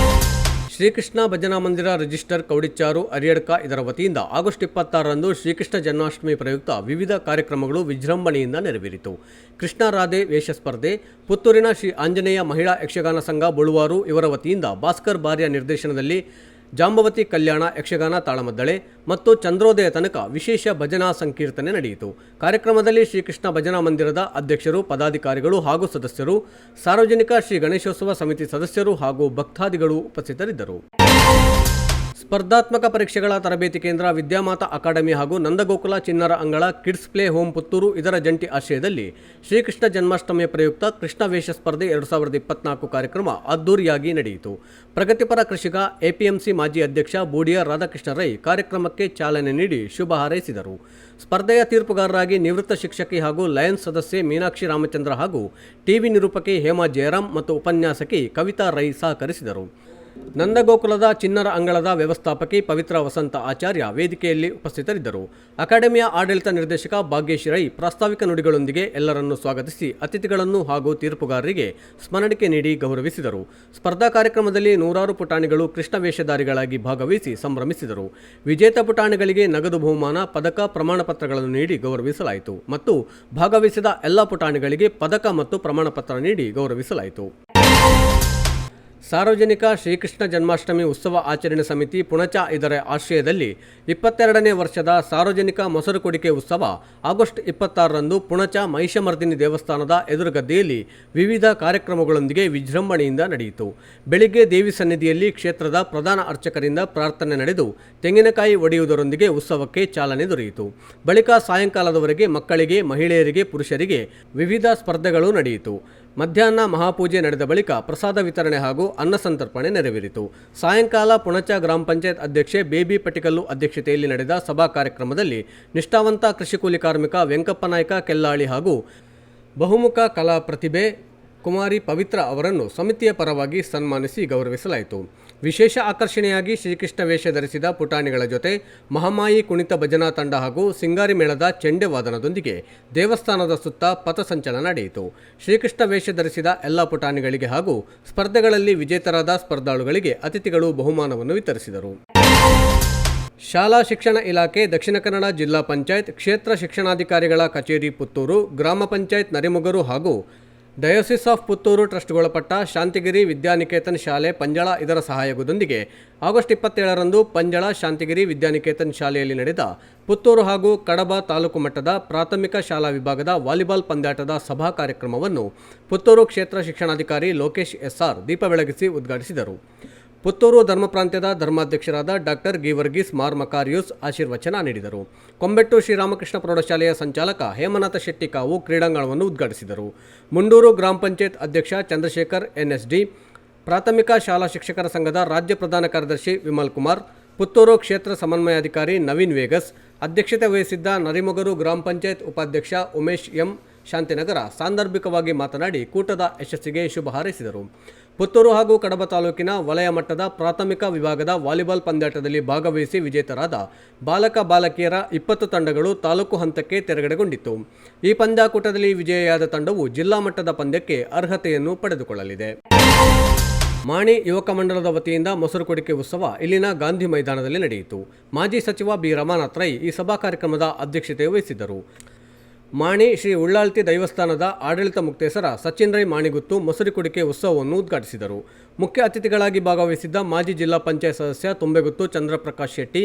ಶ್ರೀಕೃಷ್ಣ ಭಜನಾ ಮಂದಿರ ರಿಜಿಸ್ಟರ್ ಕೌಡಿಚ್ಚಾರು ಅರಿಯಡ್ಕ ಇದರ ವತಿಯಿಂದ ಆಗಸ್ಟ್ 26ರಂದು ಶ್ರೀಕೃಷ್ಣ ಜನ್ಮಾಷ್ಟಮಿ ಪ್ರಯುಕ್ತ ವಿವಿಧ ಕಾರ್ಯಕ್ರಮಗಳು ವಿಜೃಂಭಣೆಯಿಂದ ನೆರವೇರಿತು. ಕೃಷ್ಣ ರಾಧೆ ವೇಷ ಸ್ಪರ್ಧೆ, ಪುತ್ತೂರಿನ ಶ್ರೀ ಆಂಜನೇಯ ಮಹಿಳಾ ಯಕ್ಷಗಾನ ಸಂಘ ಬಳುವಾರು ಇವರ ವತಿಯಿಂದ ಭಾಸ್ಕರ್ ಬಾರ್ಯ ನಿರ್ದೇಶನದಲ್ಲಿ ಜಾಂಬವತಿ ಕಲ್ಯಾಣ ಯಕ್ಷಗಾನ ತಾಳಮದ್ದಳೆ ಮತ್ತು ಚಂದ್ರೋದಯ ತನಕ ವಿಶೇಷ ಭಜನಾ ಸಂಕೀರ್ತನೆ ನಡೆಯಿತು. ಕಾರ್ಯಕ್ರಮದಲ್ಲಿ ಶ್ರೀಕೃಷ್ಣ ಭಜನಾ ಮಂದಿರದ ಅಧ್ಯಕ್ಷರು, ಪದಾಧಿಕಾರಿಗಳು ಹಾಗೂ ಸದಸ್ಯರು, ಸಾರ್ವಜನಿಕ ಶ್ರೀ ಗಣೇಶೋತ್ಸವ ಸಮಿತಿ ಸದಸ್ಯರು ಹಾಗೂ ಭಕ್ತಾದಿಗಳು ಉಪಸ್ಥಿತರಿದ್ದರು. ಸ್ಪರ್ಧಾತ್ಮಕ ಪರೀಕ್ಷೆಗಳ ತರಬೇತಿ ಕೇಂದ್ರ ವಿದ್ಯಾಮಾತಾ ಅಕಾಡೆಮಿ ಹಾಗೂ ನಂದಗೋಕುಲ ಚಿಣ್ಣರ ಅಂಗಳ ಕಿಡ್ಸ್ ಪ್ಲೇ ಹೋಮ್ ಪುತ್ತೂರು ಇದರ ಜಂಟಿ ಆಶ್ರಯದಲ್ಲಿ ಶ್ರೀಕೃಷ್ಣ ಜನ್ಮಾಷ್ಟಮಿಯ ಪ್ರಯುಕ್ತ ಕೃಷ್ಣ ವೇಷ ಸ್ಪರ್ಧೆ 2024 ಕಾರ್ಯಕ್ರಮ ಅದ್ದೂರಿಯಾಗಿ ನಡೆಯಿತು. ಪ್ರಗತಿಪರ ಕೃಷಿಕ ಎಪಿಎಂಸಿ ಮಾಜಿ ಅಧ್ಯಕ್ಷ ಬೂಡಿಯ ರಾಧಾಕೃಷ್ಣ ರೈ ಕಾರ್ಯಕ್ರಮಕ್ಕೆ ಚಾಲನೆ ನೀಡಿ ಶುಭ ಹಾರೈಸಿದರು. ಸ್ಪರ್ಧೆಯ ತೀರ್ಪುಗಾರರಾಗಿ ನಿವೃತ್ತ ಶಿಕ್ಷಕಿ ಹಾಗೂ ಲಯನ್ಸ್ ಸದಸ್ಯೆ ಮೀನಾಕ್ಷಿ ರಾಮಚಂದ್ರ ಹಾಗೂ ಟಿವಿ ನಿರೂಪಕಿ ಹೇಮಾ ಜಯರಾಮ್ ಮತ್ತು ಉಪನ್ಯಾಸಕಿ ಕವಿತಾ ರೈ ಸಹಕರಿಸಿದರು. ನಂದಗೋಕುಲದ ಚಿಣ್ಣರ ಅಂಗಳದ ವ್ಯವಸ್ಥಾಪಕಿ ಪವಿತ್ರ ವಸಂತ ಆಚಾರ್ಯ ವೇದಿಕೆಯಲ್ಲಿ ಉಪಸ್ಥಿತರಿದ್ದರು. ಅಕಾಡೆಮಿಯ ಆಡಳಿತ ನಿರ್ದೇಶಕ ಭಾಗ್ಯೇಶ್ ರೈ ಪ್ರಾಸ್ತಾವಿಕ ನುಡಿಗಳೊಂದಿಗೆ ಎಲ್ಲರನ್ನೂ ಸ್ವಾಗತಿಸಿ ಅತಿಥಿಗಳನ್ನು ಹಾಗೂ ತೀರ್ಪುಗಾರರಿಗೆ ಸ್ಮರಣಿಕೆ ನೀಡಿ ಗೌರವಿಸಿದರು. ಸ್ಪರ್ಧಾ ಕಾರ್ಯಕ್ರಮದಲ್ಲಿ ನೂರಾರು ಪುಟಾಣಿಗಳು ಕೃಷ್ಣ ವೇಷಧಾರಿಗಳಾಗಿ ಭಾಗವಹಿಸಿ ಸಂಭ್ರಮಿಸಿದರು. ವಿಜೇತ ಪುಟಾಣಿಗಳಿಗೆ ನಗದು ಬಹುಮಾನ, ಪದಕ, ಪ್ರಮಾಣ ಪತ್ರಗಳನ್ನು ನೀಡಿ ಗೌರವಿಸಲಾಯಿತು ಮತ್ತು ಭಾಗವಹಿಸಿದ ಎಲ್ಲ ಪುಟಾಣಿಗಳಿಗೆ ಪದಕ ಮತ್ತು ಪ್ರಮಾಣ ಪತ್ರ ನೀಡಿ ಗೌರವಿಸಲಾಯಿತು. ಸಾರ್ವಜನಿಕ ಶ್ರೀಕೃಷ್ಣ ಜನ್ಮಾಷ್ಟಮಿ ಉತ್ಸವ ಆಚರಣೆ ಸಮಿತಿ ಪುಣಚ ಇದರ ಆಶ್ರಯದಲ್ಲಿ 22ನೇ ವರ್ಷದ ಸಾರ್ವಜನಿಕ ಮೊಸರು ಕುಡಿಕೆ ಉತ್ಸವ ಆಗಸ್ಟ್ 26ರಂದು ಪುಣಚ ಮಹಿಷಮರ್ದಿನಿ ದೇವಸ್ಥಾನದ ಎದುರುಗದ್ದೆಯಲ್ಲಿ ವಿವಿಧ ಕಾರ್ಯಕ್ರಮಗಳೊಂದಿಗೆ ವಿಜೃಂಭಣೆಯಿಂದ ನಡೆಯಿತು. ಬೆಳಿಗ್ಗೆ ದೇವಿ ಸನ್ನಿಧಿಯಲ್ಲಿ ಕ್ಷೇತ್ರದ ಪ್ರಧಾನ ಅರ್ಚಕರಿಂದ ಪ್ರಾರ್ಥನೆ ನಡೆದು ತೆಂಗಿನಕಾಯಿ ಒಡೆಯುವುದರೊಂದಿಗೆ ಉತ್ಸವಕ್ಕೆ ಚಾಲನೆ ದೊರೆಯಿತು. ಬಳಿಕ ಸಾಯಂಕಾಲದವರೆಗೆ ಮಕ್ಕಳಿಗೆ, ಮಹಿಳೆಯರಿಗೆ, ಪುರುಷರಿಗೆ ವಿವಿಧ ಸ್ಪರ್ಧೆಗಳು ನಡೆಯಿತು. ಮಧ್ಯಾಹ್ನ ಮಹಾಪೂಜೆ ನಡೆದ ಬಳಿಕ ಪ್ರಸಾದ ವಿತರಣೆ ಹಾಗೂ ಅನ್ನ ಸಂತರ್ಪಣೆ ನೆರವೇರಿತು. ಸಾಯಂಕಾಲ ಪುಣಚ ಗ್ರಾಮ ಪಂಚಾಯತ್ ಅಧ್ಯಕ್ಷೆ ಬೇಬಿ ಪಟಿಕಲ್ಲು ಅಧ್ಯಕ್ಷತೆಯಲ್ಲಿ ನಡೆದ ಸಭಾ ಕಾರ್ಯಕ್ರಮದಲ್ಲಿ ನಿಷ್ಠಾವಂತ ಕೃಷಿ ಕೂಲಿ ಕಾರ್ಮಿಕ ವೆಂಕಪ್ಪ ನಾಯ್ಕ ಕೆಲ್ಲಾಳಿ ಹಾಗೂ ಬಹುಮುಖ ಕಲಾ ಪ್ರತಿಭೆ ಕುಮಾರಿ ಪವಿತ್ರ ಅವರನ್ನು ಸಮಿತಿಯ ಪರವಾಗಿ ಸನ್ಮಾನಿಸಿ ಗೌರವಿಸಲಾಯಿತು. ವಿಶೇಷ ಆಕರ್ಷಣೆಯಾಗಿ ಶ್ರೀಕೃಷ್ಣ ವೇಷ ಧರಿಸಿದ ಪುಟಾಣಿಗಳ ಜೊತೆ ಮಹಾಮಾಯಿ ಕುಣಿತ ಭಜನಾ ತಂಡ ಹಾಗೂ ಸಿಂಗಾರಿ ಮೇಳದ ಚೆಂಡೆ ವಾದನದೊಂದಿಗೆ ದೇವಸ್ಥಾನದ ಸುತ್ತ ಪಥಸಂಚಲನ ನಡೆಯಿತು. ಶ್ರೀಕೃಷ್ಣ ವೇಷ ಧರಿಸಿದ ಎಲ್ಲ ಪುಟಾಣಿಗಳಿಗೆ ಹಾಗೂ ಸ್ಪರ್ಧೆಗಳಲ್ಲಿ ವಿಜೇತರಾದ ಸ್ಪರ್ಧಾಳುಗಳಿಗೆ ಅತಿಥಿಗಳು ಬಹುಮಾನವನ್ನು ವಿತರಿಸಿದರು. ಶಾಲಾ ಶಿಕ್ಷಣ ಇಲಾಖೆ, ದಕ್ಷಿಣ ಕನ್ನಡ ಜಿಲ್ಲಾ ಪಂಚಾಯತ್, ಕ್ಷೇತ್ರ ಶಿಕ್ಷಣಾಧಿಕಾರಿಗಳ ಕಚೇರಿ ಪುತ್ತೂರು, ಗ್ರಾಮ ಪಂಚಾಯತ್ ನರಿಮೊಗರು ಹಾಗೂ ಡಯೋಸಿಸ್ ಆಫ್ ಪುತ್ತೂರು ಟ್ರಸ್ಟ್ಗೊಳಪಟ್ಟ ಶಾಂತಿಗಿರಿ ವಿದ್ಯಾನಿಕೇತನ್ ಶಾಲೆ ಪಂಜಳ ಇದರ ಸಹಯೋಗದೊಂದಿಗೆ ಆಗಸ್ಟ್ 27ರಂದು ಪಂಜಳ ಶಾಂತಿಗಿರಿ ವಿದ್ಯಾನಿಕೇತನ್ ಶಾಲೆಯಲ್ಲಿ ನಡೆದ ಪುತ್ತೂರು ಹಾಗೂ ಕಡಬ ತಾಲೂಕು ಮಟ್ಟದ ಪ್ರಾಥಮಿಕ ಶಾಲಾ ವಿಭಾಗದ ವಾಲಿಬಾಲ್ ಪಂದ್ಯಾಟದ ಸಭಾ ಕಾರ್ಯಕ್ರಮವನ್ನು ಪುತ್ತೂರು ಕ್ಷೇತ್ರ ಶಿಕ್ಷಣಾಧಿಕಾರಿ ಲೋಕೇಶ್ ಎಸ್ಆರ್ ದೀಪ ಬೆಳಗಿಸಿ ಉದ್ಘಾಟಿಸಿದರು. ಪುತ್ತೂರು ಧರ್ಮ ಪ್ರಾಂತ್ಯದ ಧರ್ಮಾಧ್ಯಕ್ಷರಾದ ಡಾಕ್ಟರ್ ಗಿವರ್ಗೀಸ್ ಮಾರ್ ಮಕಾರಿಯೂಸ್ ಆಶೀರ್ವಚನ ನೀಡಿದರು. ಕೊಂಬೆಟ್ಟು ಶ್ರೀರಾಮಕೃಷ್ಣ ಪ್ರೌಢಶಾಲೆಯ ಸಂಚಾಲಕ ಹೇಮನಾಥ ಶೆಟ್ಟಿ ಕಾವು ಕ್ರೀಡಾಂಗಣವನ್ನು ಉದ್ಘಾಟಿಸಿದರು. ಮುಂಡೂರು ಗ್ರಾಮ ಪಂಚಾಯತ್ ಅಧ್ಯಕ್ಷ ಚಂದ್ರಶೇಖರ್ ಎನ್ಎಸ್ಡಿ, ಪ್ರಾಥಮಿಕ ಶಾಲಾ ಶಿಕ್ಷಕರ ಸಂಘದ ರಾಜ್ಯ ಪ್ರಧಾನ ಕಾರ್ಯದರ್ಶಿ ವಿಮಲ್ ಕುಮಾರ್, ಪುತ್ತೂರು ಕ್ಷೇತ್ರ ಸಮನ್ವಯಾಧಿಕಾರಿ ನವೀನ್ ವೇಗಸ್, ಅಧ್ಯಕ್ಷತೆ ವಹಿಸಿದ್ದ ನರಿಮೊಗರು ಗ್ರಾಮ ಪಂಚಾಯತ್ ಉಪಾಧ್ಯಕ್ಷ ಉಮೇಶ್ ಎಂ ಶಾಂತಿನಗರ ಸಾಂದರ್ಭಿಕವಾಗಿ ಮಾತನಾಡಿ ಕೂಟದ ಯಶಸ್ಸಿಗೆ ಶುಭ ಹಾರೈಸಿದರು. ಪುತ್ತೂರು ಹಾಗೂ ಕಡಬ ತಾಲೂಕಿನ ವಲಯ ಮಟ್ಟದ ಪ್ರಾಥಮಿಕ ವಿಭಾಗದ ವಾಲಿಬಾಲ್ ಪಂದ್ಯಾಟದಲ್ಲಿ ಭಾಗವಹಿಸಿ ವಿಜೇತರಾದ ಬಾಲಕ ಬಾಲಕಿಯರ 20 ತಂಡಗಳು ತಾಲೂಕು ಹಂತಕ್ಕೆ ತೆರಗಡೆಗೊಂಡಿತ್ತು. ಈ ಪಂದ್ಯಾಕೂಟದಲ್ಲಿ ವಿಜಯಿಯಾದ ತಂಡವು ಜಿಲ್ಲಾ ಮಟ್ಟದ ಪಂದ್ಯಕ್ಕೆ ಅರ್ಹತೆಯನ್ನು ಪಡೆದುಕೊಳ್ಳಲಿದೆ. ಮಾಣಿ ಯುವಕ ಮಂಡಲದ ವತಿಯಿಂದ ಮೊಸರು ಕುಡಿಕೆ ಉತ್ಸವ ಇಲ್ಲಿನ ಗಾಂಧಿ ಮೈದಾನದಲ್ಲಿ ನಡೆಯಿತು. ಮಾಜಿ ಸಚಿವ ಬಿ ರಮಾನಾಥ್ ರೈ ಈ ಸಭಾ ಕಾರ್ಯಕ್ರಮದ ಅಧ್ಯಕ್ಷತೆ ವಹಿಸಿದ್ದರು. ಮಾಣಿ ಶ್ರೀ ಉಳ್ಳಾಲ್ತಿ ದೈವಸ್ಥಾನದ ಆಡಳಿತ ಮುಕ್ತೇಸರ ಸಚಿನ್ ರೈ ಮಾಣಿಗುತ್ತು ಮೊಸರು ಕುಡಿಕೆ ಉತ್ಸವವನ್ನು ಉದ್ಘಾಟಿಸಿದರು. ಮುಖ್ಯ ಅತಿಥಿಗಳಾಗಿ ಭಾಗವಹಿಸಿದ್ದ ಮಾಜಿ ಜಿಲ್ಲಾ ಪಂಚಾಯತ್ ಸದಸ್ಯ ತುಂಬೆಗುತ್ತು ಚಂದ್ರಪ್ರಕಾಶ್ ಶೆಟ್ಟಿ,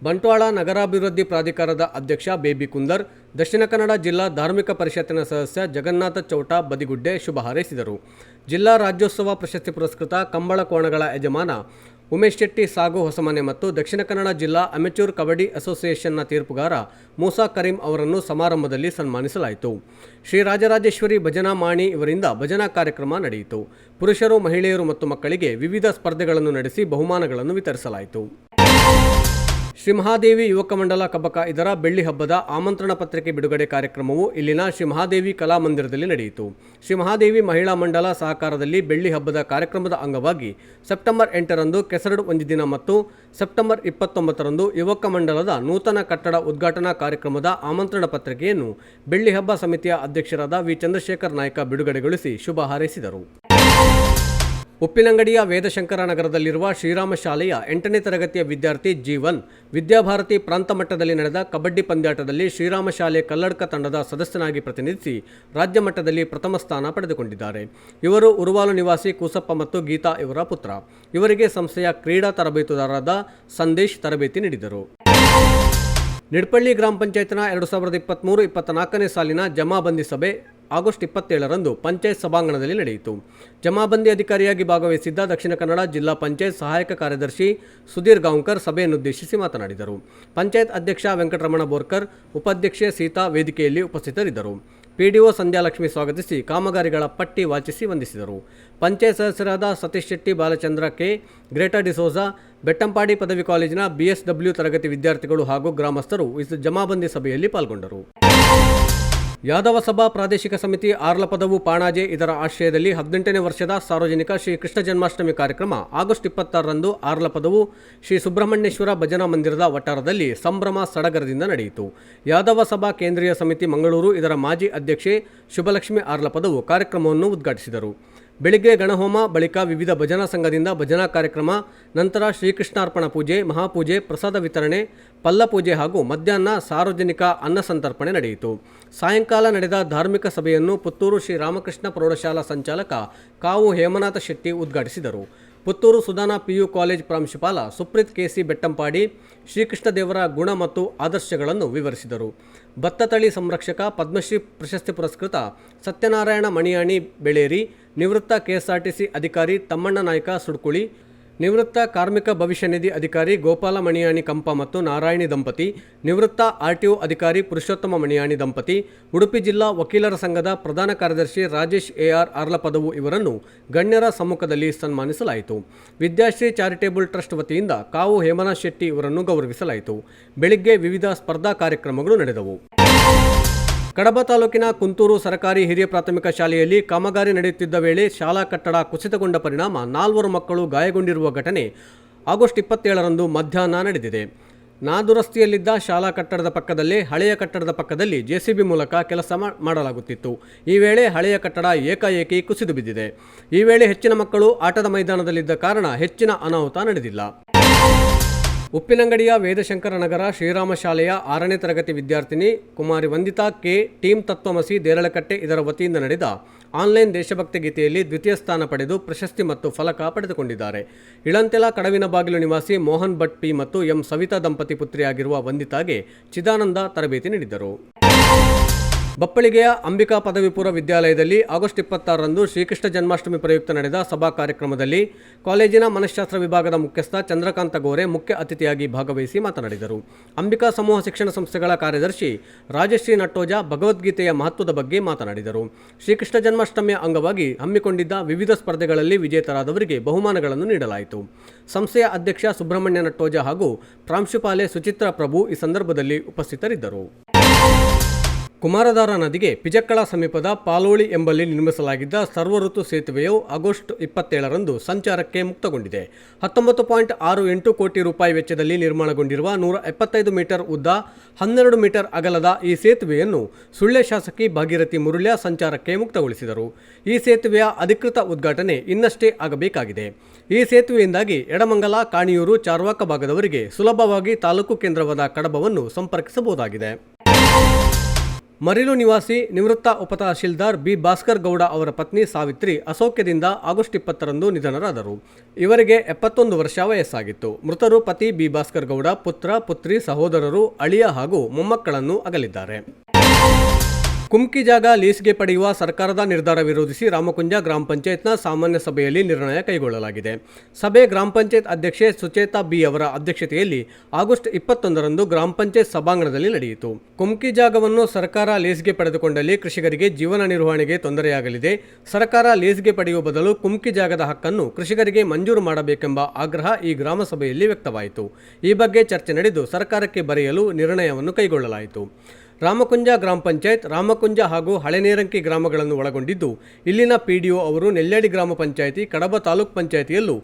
ಬಂಟ್ವಾಳ ನಗರಾಭಿವೃದ್ಧಿ ಪ್ರಾಧಿಕಾರದ ಅಧ್ಯಕ್ಷ ಬೇಬಿ ಕುಂದರ್, ದಕ್ಷಿಣ ಕನ್ನಡ ಜಿಲ್ಲಾ ಧಾರ್ಮಿಕ ಪರಿಷತ್ತಿನ ಸದಸ್ಯ ಜಗನ್ನಾಥ ಚೌಟ ಬದಿಗುಡ್ಡೆ ಶುಭ ಹಾರೈಸಿದರು. ಜಿಲ್ಲಾ ರಾಜ್ಯೋತ್ಸವ ಪ್ರಶಸ್ತಿ ಪುರಸ್ಕೃತ ಕಂಬಳ ಕೋಣಗಳ ಯಜಮಾನ ಉಮೇಶ್ ಶೆಟ್ಟಿ ಸಾಗು ಹೊಸಮನೆ ಮತ್ತು ದಕ್ಷಿಣ ಕನ್ನಡ ಜಿಲ್ಲಾ ಅಮೆಚೂರ್ ಕಬಡ್ಡಿ ಅಸೋಸಿಯೇಷನ್ನ ತೀರ್ಪುಗಾರ ಮೂಸಾ ಕರೀಂ ಅವರನ್ನು ಸಮಾರಂಭದಲ್ಲಿ ಸನ್ಮಾನಿಸಲಾಯಿತು. ಶ್ರೀ ರಾಜರಾಜೇಶ್ವರಿ ಭಜನಾ ಮಾಣಿ ಇವರಿಂದ ಭಜನಾ ಕಾರ್ಯಕ್ರಮ ನಡೆಯಿತು. ಪುರುಷರು, ಮಹಿಳೆಯರು ಮತ್ತು ಮಕ್ಕಳಿಗೆ ವಿವಿಧ ಸ್ಪರ್ಧೆಗಳನ್ನು ನಡೆಸಿ ಬಹುಮಾನಗಳನ್ನು ವಿತರಿಸಲಾಯಿತು. ಶ್ರೀ ಮಹಾದೇವಿ ಯುವಕ ಮಂಡಲ ಕಬಕ ಇದರ ಬೆಳ್ಳಿ ಹಬ್ಬದ ಆಮಂತ್ರಣ ಪತ್ರಿಕೆ ಬಿಡುಗಡೆ ಕಾರ್ಯಕ್ರಮವು ಇಲ್ಲಿನ ಶ್ರೀ ಮಹಾದೇವಿ ಕಲಾಮಂದಿರದಲ್ಲಿ ನಡೆಯಿತು. ಶ್ರೀ ಮಹಾದೇವಿ ಮಹಿಳಾ ಮಂಡಲ ಸಹಕಾರದಲ್ಲಿ ಬೆಳ್ಳಿ ಹಬ್ಬದ ಕಾರ್ಯಕ್ರಮದ ಅಂಗವಾಗಿ ಸೆಪ್ಟೆಂಬರ್ 8ರಂದು ಕೆಸರಡು ಒಂದಿನ ಮತ್ತು ಸೆಪ್ಟೆಂಬರ್ 29ರಂದು ಯುವಕ ಮಂಡಲದ ನೂತನ ಕಟ್ಟಡ ಉದ್ಘಾಟನಾ ಕಾರ್ಯಕ್ರಮದ ಆಮಂತ್ರಣ ಪತ್ರಿಕೆಯನ್ನು ಬೆಳ್ಳಿ ಹಬ್ಬ ಸಮಿತಿಯ ಅಧ್ಯಕ್ಷರಾದ ವಿ ಚಂದ್ರಶೇಖರ್ ನಾಯ್ಕ ಬಿಡುಗಡೆಗೊಳಿಸಿ ಶುಭ ಹಾರೈಸಿದರು. ಉಪ್ಪಿನಂಗಡಿಯ ವೇದಶಂಕರ ನಗರದಲ್ಲಿರುವ ಶ್ರೀರಾಮ ಶಾಲೆಯ 8ನೇ ತರಗತಿಯ ವಿದ್ಯಾರ್ಥಿ ಜೀವನ್ ವಿದ್ಯಾಭಾರತಿ ಪ್ರಾಂತ ಮಟ್ಟದಲ್ಲಿ ನಡೆದ ಕಬಡ್ಡಿ ಪಂದ್ಯಾಟದಲ್ಲಿ ಶ್ರೀರಾಮ ಶಾಲೆ ಕಲ್ಲಡ್ಕ ತಂಡದ ಸದಸ್ಯನಾಗಿ ಪ್ರತಿನಿಧಿಸಿ ರಾಜ್ಯ ಮಟ್ಟದಲ್ಲಿ ಪ್ರಥಮ ಸ್ಥಾನ ಪಡೆದುಕೊಂಡಿದ್ದಾರೆ. ಇವರು ಉರುವಾಲು ನಿವಾಸಿ ಕೂಸಪ್ಪ ಮತ್ತು ಗೀತಾ ಇವರ ಪುತ್ರ. ಇವರಿಗೆ ಸಂಸ್ಥೆಯ ಕ್ರೀಡಾ ತರಬೇತುದಾರರಾದ ಸಂದೇಶ್ ತರಬೇತಿ ನೀಡಿದರು. ನಿಡ್ಪಳ್ಳಿ ಗ್ರಾಮ ಪಂಚಾಯತ್ನ 2023-24ನೇ ಸಾಲಿನ ಜಮಾಬಂದಿ ಸಭೆ ಆಗಸ್ಟ್ 27ರಂದು ಪಂಚಾಯತ್ ಸಭಾಂಗಣದಲ್ಲಿ ನಡೆಯಿತು. ಜಮಾಬಂದಿ ಅಧಿಕಾರಿಯಾಗಿ ಭಾಗವಹಿಸಿದ್ದ ದಕ್ಷಿಣ ಕನ್ನಡ ಜಿಲ್ಲಾ ಪಂಚಾಯತ್ ಸಹಾಯಕ ಕಾರ್ಯದರ್ಶಿ ಸುಧೀರ್ ಗಾಂವ್ಕರ್ ಸಭೆಯನ್ನುದ್ದೇಶಿಸಿ ಮಾತನಾಡಿದರು. ಪಂಚಾಯತ್ ಅಧ್ಯಕ್ಷ ವೆಂಕಟರಮಣ ಬೋರ್ಕರ್, ಉಪಾಧ್ಯಕ್ಷೆ ಸೀತಾ ವೇದಿಕೆಯಲ್ಲಿ ಉಪಸ್ಥಿತರಿದ್ದರು. ಪಿಡಿಒ ಸಂಧ್ಯಾಲಕ್ಷ್ಮಿ ಸ್ವಾಗತಿಸಿ ಕಾಮಗಾರಿಗಳ ಪಟ್ಟಿ ವಾಚಿಸಿ ವಂದಿಸಿದರು. ಪಂಚಾಯತ್ ಸದಸ್ಯರಾದ ಸತೀಶ್ ಶೆಟ್ಟಿ, ಬಾಲಚಂದ್ರ ಕೆ, ಗ್ರೇಟಾ ಡಿಸೋಜಾ, ಬೆಟ್ಟಂಪಾಡಿ ಪದವಿ ಕಾಲೇಜಿನ BSW ತರಗತಿ ವಿದ್ಯಾರ್ಥಿಗಳು ಹಾಗೂ ಗ್ರಾಮಸ್ಥರು ಜಮಾಬಂದಿ ಸಭೆಯಲ್ಲಿ ಪಾಲ್ಗೊಂಡರು. ಯಾದವ ಸಭಾ ಪ್ರಾದೇಶಿಕ ಸಮಿತಿ ಆರ್ಲಪದವು ಪಾಣಾಜೆ ಇದರ ಆಶ್ರಯದಲ್ಲಿ 18ನೇ ವರ್ಷದ ಸಾರ್ವಜನಿಕ ಶ್ರೀ ಕೃಷ್ಣ ಜನ್ಮಾಷ್ಟಮಿ ಕಾರ್ಯಕ್ರಮ ಆಗಸ್ಟ್ 26ರಂದು ಆರ್ಲಪದವು ಶ್ರೀ ಸುಬ್ರಹ್ಮಣ್ಯೇಶ್ವರ ಭಜನಾ ಮಂದಿರದ ವಠಾರದಲ್ಲಿ ಸಂಭ್ರಮ ಸಡಗರದಿಂದ ನಡೆಯಿತು. ಯಾದವ ಸಭಾ ಕೇಂದ್ರೀಯ ಸಮಿತಿ ಮಂಗಳೂರು ಇದರ ಮಾಜಿ ಅಧ್ಯಕ್ಷೆ ಶುಭಲಕ್ಷ್ಮಿ ಆರ್ಲಪದವು ಕಾರ್ಯಕ್ರಮವನ್ನು ಉದ್ಘಾಟಿಸಿದರು. ಬೆಳಿಗ್ಗೆ ಗಣಹೋಮ, ಬಳಿಕ ವಿವಿಧ ಭಜನಾ ಸಂಘದಿಂದ ಭಜನಾ ಕಾರ್ಯಕ್ರಮ, ನಂತರ ಶ್ರೀಕೃಷ್ಣಾರ್ಪಣ ಪೂಜೆ, ಮಹಾಪೂಜೆ, ಪ್ರಸಾದ ವಿತರಣೆ, ಪಲ್ಲಪೂಜೆ ಹಾಗೂ ಮಧ್ಯಾಹ್ನ ಸಾರ್ವಜನಿಕ ಅನ್ನ ಸಂತರ್ಪಣೆ ನಡೆಯಿತು. ಸಾಯಂಕಾಲ ನಡೆದ ಧಾರ್ಮಿಕ ಸಭೆಯನ್ನು ಪುತ್ತೂರು ಶ್ರೀ ರಾಮಕೃಷ್ಣ ಪ್ರೌಢಶಾಲಾ ಸಂಚಾಲಕ ಕಾವು ಹೇಮನಾಥ ಶೆಟ್ಟಿ ಉದ್ಘಾಟಿಸಿದರು. ಪುತ್ತೂರು ಸುಧಾನಾ PU ಕಾಲೇಜ್ ಪ್ರಾಂಶುಪಾಲ ಸುಪ್ರೀತ್ KC ಬೆಟ್ಟಂಪಾಡಿ ಶ್ರೀಕೃಷ್ಣ ದೇವರ ಗುಣ ಮತ್ತು ಆದರ್ಶಗಳನ್ನು ವಿವರಿಸಿದರು. ಭತ್ತ ತಳಿ ಸಂರಕ್ಷಕ, ಪದ್ಮಶ್ರೀ ಪ್ರಶಸ್ತಿ ಪುರಸ್ಕೃತ ಸತ್ಯನಾರಾಯಣ ಮಣಿಯಾಣಿ ಬೆಳೇರಿ, ನಿವೃತ್ತ KSRTC ಅಧಿಕಾರಿ ತಮ್ಮಣ್ಣ ನಾಯ್ಕ ಸುಡ್ಕುಳಿ, ನಿವೃತ್ತ ಕಾರ್ಮಿಕ ಭವಿಷ್ಯ ನಿಧಿ ಅಧಿಕಾರಿ ಗೋಪಾಲ ಮಣಿಯಾಣಿ ಕಂಪ ಮತ್ತು ನಾರಾಯಣಿ ದಂಪತಿ, ನಿವೃತ್ತ RTO ಅಧಿಕಾರಿ ಪುರುಷೋತ್ತಮ ಮಣಿಯಾಣಿ ದಂಪತಿ, ಉಡುಪಿ ಜಿಲ್ಲಾ ವಕೀಲರ ಸಂಘದ ಪ್ರಧಾನ ಕಾರ್ಯದರ್ಶಿ ರಾಜೇಶ್ AR ಆರ್ಲಪದವು ಇವರನ್ನು ಗಣ್ಯರ ಸಮ್ಮುಖದಲ್ಲಿ ಸನ್ಮಾನಿಸಲಾಯಿತು. ವಿದ್ಯಾಶ್ರೀ ಚಾರಿಟೇಬಲ್ ಟ್ರಸ್ಟ್ ವತಿಯಿಂದ ಕಾವು ಹೇಮನಾಥ್ ಶೆಟ್ಟಿ ಇವರನ್ನು ಗೌರವಿಸಲಾಯಿತು. ಬೆಳಿಗ್ಗೆ ವಿವಿಧ ಸ್ಪರ್ಧಾ ಕಾರ್ಯಕ್ರಮಗಳು ನಡೆದವು. ಕಡಬ ತಾಲೂಕಿನ ಕುಂತೂರು ಸರ್ಕಾರಿ ಹಿರಿಯ ಪ್ರಾಥಮಿಕ ಶಾಲೆಯಲ್ಲಿ ಕಾಮಗಾರಿ ನಡೆಯುತ್ತಿದ್ದ ವೇಳೆ ಶಾಲಾ ಕಟ್ಟಡ ಕುಸಿತಗೊಂಡ ಪರಿಣಾಮ 4 ಮಕ್ಕಳು ಗಾಯಗೊಂಡಿರುವ ಘಟನೆ ಆಗಸ್ಟ್ 27ರಂದು ಮಧ್ಯಾಹ್ನ ನಡೆದಿದೆ. ನಾದುರಸ್ತಿಯಲ್ಲಿದ್ದ ಶಾಲಾ ಕಟ್ಟಡದ ಪಕ್ಕದಲ್ಲೇ ಹಳೆಯ ಕಟ್ಟಡದ ಪಕ್ಕದಲ್ಲಿ JCB ಮೂಲಕ ಕೆಲಸ ಮಾಡಲಾಗುತ್ತಿತ್ತು. ಈ ವೇಳೆ ಹಳೆಯ ಕಟ್ಟಡ ಏಕಾಏಕಿ ಕುಸಿದು ಬಿದ್ದಿದೆ. ಈ ವೇಳೆ ಹೆಚ್ಚಿನ ಮಕ್ಕಳು ಆಟದ ಮೈದಾನದಲ್ಲಿದ್ದ ಕಾರಣ ಹೆಚ್ಚಿನ ಅನಾಹುತ ನಡೆದಿಲ್ಲ. ಉಪ್ಪಿನಂಗಡಿಯ ವೇದಶಂಕರ ನಗರ ಶ್ರೀರಾಮ ಶಾಲೆಯ 6ನೇ ತರಗತಿ ವಿದ್ಯಾರ್ಥಿನಿ ಕುಮಾರಿ ವಂದಿತಾ ಕೆ ಟೀಮ್ ತತ್ವಮಸಿ ದೇರಳಕಟ್ಟೆ ಇದರ ವತಿಯಿಂದ ನಡೆದ ಆನ್ಲೈನ್ ದೇಶಭಕ್ತಿ ಗೀತೆಯಲ್ಲಿ ದ್ವಿತೀಯ ಸ್ಥಾನ ಪಡೆದು ಪ್ರಶಸ್ತಿ ಮತ್ತು ಫಲಕ ಪಡೆದುಕೊಂಡಿದ್ದಾರೆ. ಇಳಂತೆಲ ಕಡವಿನ ಬಾಗಿಲು ನಿವಾಸಿ ಮೋಹನ್ ಭಟ್ P ಮತ್ತು M ಸವಿತಾ ದಂಪತಿ ಪುತ್ರಿಯಾಗಿರುವ ವಂದಿತಾಗೆ ಚಿದಾನಂದ ತರಬೇತಿ ನೀಡಿದರು. ಬಪ್ಪಳಿಗೆಯ ಅಂಬಿಕಾ ಪದವಿ ಪೂರ್ವ ವಿದ್ಯಾಲಯದಲ್ಲಿ ಆಗಸ್ಟ್ 26ರಂದು ಶ್ರೀಕೃಷ್ಣ ಜನ್ಮಾಷ್ಟಮಿ ಪ್ರಯುಕ್ತ ನಡೆದ ಸಭಾ ಕಾರ್ಯಕ್ರಮದಲ್ಲಿ ಕಾಲೇಜಿನ ಮನಃಶಾಸ್ತ್ರ ವಿಭಾಗದ ಮುಖ್ಯಸ್ಥ ಚಂದ್ರಕಾಂತ ಗೋರೆ ಮುಖ್ಯ ಅತಿಥಿಯಾಗಿ ಭಾಗವಹಿಸಿ ಮಾತನಾಡಿದರು. ಅಂಬಿಕಾ ಸಮೂಹ ಶಿಕ್ಷಣ ಸಂಸ್ಥೆಗಳ ಕಾರ್ಯದರ್ಶಿ ರಾಜಶ್ರೀ ನಟ್ಟೋಜ ಭಗವದ್ಗೀತೆಯ ಮಹತ್ವದ ಬಗ್ಗೆ ಮಾತನಾಡಿದರು. ಶ್ರೀಕೃಷ್ಣ ಜನ್ಮಾಷ್ಟಮಿಯ ಅಂಗವಾಗಿ ಹಮ್ಮಿಕೊಂಡಿದ್ದ ವಿವಿಧ ಸ್ಪರ್ಧೆಗಳಲ್ಲಿ ವಿಜೇತರಾದವರಿಗೆ ಬಹುಮಾನಗಳನ್ನು ನೀಡಲಾಯಿತು. ಸಂಸ್ಥೆಯ ಅಧ್ಯಕ್ಷ ಸುಬ್ರಹ್ಮಣ್ಯ ನಟ್ಟೋಜ ಹಾಗೂ ಪ್ರಾಂಶುಪಾಲೆ ಸುಚಿತ್ರಾ ಪ್ರಭು ಈ ಸಂದರ್ಭದಲ್ಲಿ ಉಪಸ್ಥಿತರಿದ್ದರು. ಕುಮಾರಧಾರ ನದಿಗೆ ಪಿಜಕ್ಕಳ ಸಮೀಪದ ಪಾಲೋಳಿ ಎಂಬಲ್ಲಿ ನಿರ್ಮಿಸಲಾಗಿದ್ದ ಸರ್ವಋತು ಸೇತುವೆಯು ಆಗಸ್ಟ್ 27ರಂದು ಸಂಚಾರಕ್ಕೆ ಮುಕ್ತಗೊಂಡಿದೆ. 19.68 ಕೋಟಿ ರೂಪಾಯಿ ವೆಚ್ಚದಲ್ಲಿ ನಿರ್ಮಾಣಗೊಂಡಿರುವ 175 ಮೀಟರ್ ಉದ್ದ 12 ಮೀಟರ್ ಅಗಲದ ಈ ಸೇತುವೆಯನ್ನು ಸುಳ್ಯ ಶಾಸಕಿ ಭಾಗೀರಥಿ ಮುರುಳ್ಯ ಸಂಚಾರಕ್ಕೆ ಮುಕ್ತಗೊಳಿಸಿದರು. ಈ ಸೇತುವೆಯ ಅಧಿಕೃತ ಉದ್ಘಾಟನೆ ಇನ್ನಷ್ಟೇ ಆಗಬೇಕಾಗಿದೆ. ಈ ಸೇತುವೆಯಿಂದಾಗಿ ಎಡಮಂಗಲ, ಕಾಣಿಯೂರು, ಚಾರ್ವಾಕ ಭಾಗದವರಿಗೆ ಸುಲಭವಾಗಿ ತಾಲೂಕು ಕೇಂದ್ರವಾದ ಕಡಬವನ್ನು ಸಂಪರ್ಕಿಸಬಹುದಾಗಿದೆ. ಮರಿಲು ನಿವಾಸಿ ನಿವೃತ್ತ ಉಪತಹಶೀಲ್ದಾರ್ B ಭಾಸ್ಕರ್ ಗೌಡ ಅವರ ಪತ್ನಿ ಸಾವಿತ್ರಿ ಅಸೌಖ್ಯದಿಂದ ಆಗಸ್ಟ್ 20ರಂದು ನಿಧನರಾದರು. ಇವರಿಗೆ 71 ವರ್ಷ ವಯಸ್ಸಾಗಿತ್ತು. ಮೃತರು ಪತಿ B ಭಾಸ್ಕರ್ ಗೌಡ ಪುತ್ರ, ಪುತ್ರಿ, ಸಹೋದರರು, ಅಳಿಯ ಹಾಗೂ ಮೊಮ್ಮಕ್ಕಳನ್ನು ಅಗಲಿದ್ದಾರೆ. ಕುಮ್ಕಿ ಜಾಗ ಲೀಸ್ಗೆ ಪಡೆಯುವ ಸರ್ಕಾರದ ನಿರ್ಧಾರ ವಿರೋಧಿಸಿ ರಾಮಕುಂಜ ಗ್ರಾಮ ಪಂಚಾಯತ್ನ ಸಾಮಾನ್ಯ ಸಭೆಯಲ್ಲಿ ನಿರ್ಣಯ ಕೈಗೊಳ್ಳಲಾಗಿದೆ. ಸಭೆ ಗ್ರಾಮ ಪಂಚಾಯತ್ ಅಧ್ಯಕ್ಷೆ ಸುಚೇತಾ ಬಿ ಅವರ ಅಧ್ಯಕ್ಷತೆಯಲ್ಲಿ ಆಗಸ್ಟ್ 21ರಂದು ಗ್ರಾಮ ಪಂಚಾಯತ್ ಸಭಾಂಗಣದಲ್ಲಿ ನಡೆಯಿತು. ಕುಮ್ಕಿ ಜಾಗವನ್ನು ಸರ್ಕಾರ ಲೀಸ್ಗೆ ಪಡೆದುಕೊಂಡಲ್ಲಿ ಕೃಷಿಕರಿಗೆ ಜೀವನ ನಿರ್ವಹಣೆಗೆ ತೊಂದರೆಯಾಗಲಿದೆ. ಸರ್ಕಾರ ಲೀಸ್ಗೆ ಪಡೆಯುವ ಬದಲು ಕುಮ್ಕಿ ಜಾಗದ ಹಕ್ಕನ್ನು ಕೃಷಿಕರಿಗೆ ಮಂಜೂರು ಮಾಡಬೇಕೆಂಬ ಆಗ್ರಹ ಈ ಗ್ರಾಮ ಸಭೆಯಲ್ಲಿ ವ್ಯಕ್ತವಾಯಿತು. ಈ ಬಗ್ಗೆ ಚರ್ಚೆ ನಡೆದು ಸರ್ಕಾರಕ್ಕೆ ಬರೆಯಲು ನಿರ್ಣಯವನ್ನು ಕೈಗೊಳ್ಳಲಾಯಿತು. ರಾಮಕುಂಜ ಗ್ರಾಮ ಪಂಚಾಯತ್ ರಾಮಕುಂಜ ಹಾಗೂ ಹಳೆನೇರಂಕಿ ಗ್ರಾಮಗಳನ್ನು ಒಳಗೊಂಡಿದ್ದು, ಇಲ್ಲಿನ ಪಿಡಿಒ ಅವರು ನೆಲ್ಯಾಡಿ ಗ್ರಾಮ ಪಂಚಾಯಿತಿ, ಕಡಬ ತಾಲೂಕ್ ಪಂಚಾಯಿತಿಯಲ್ಲೂ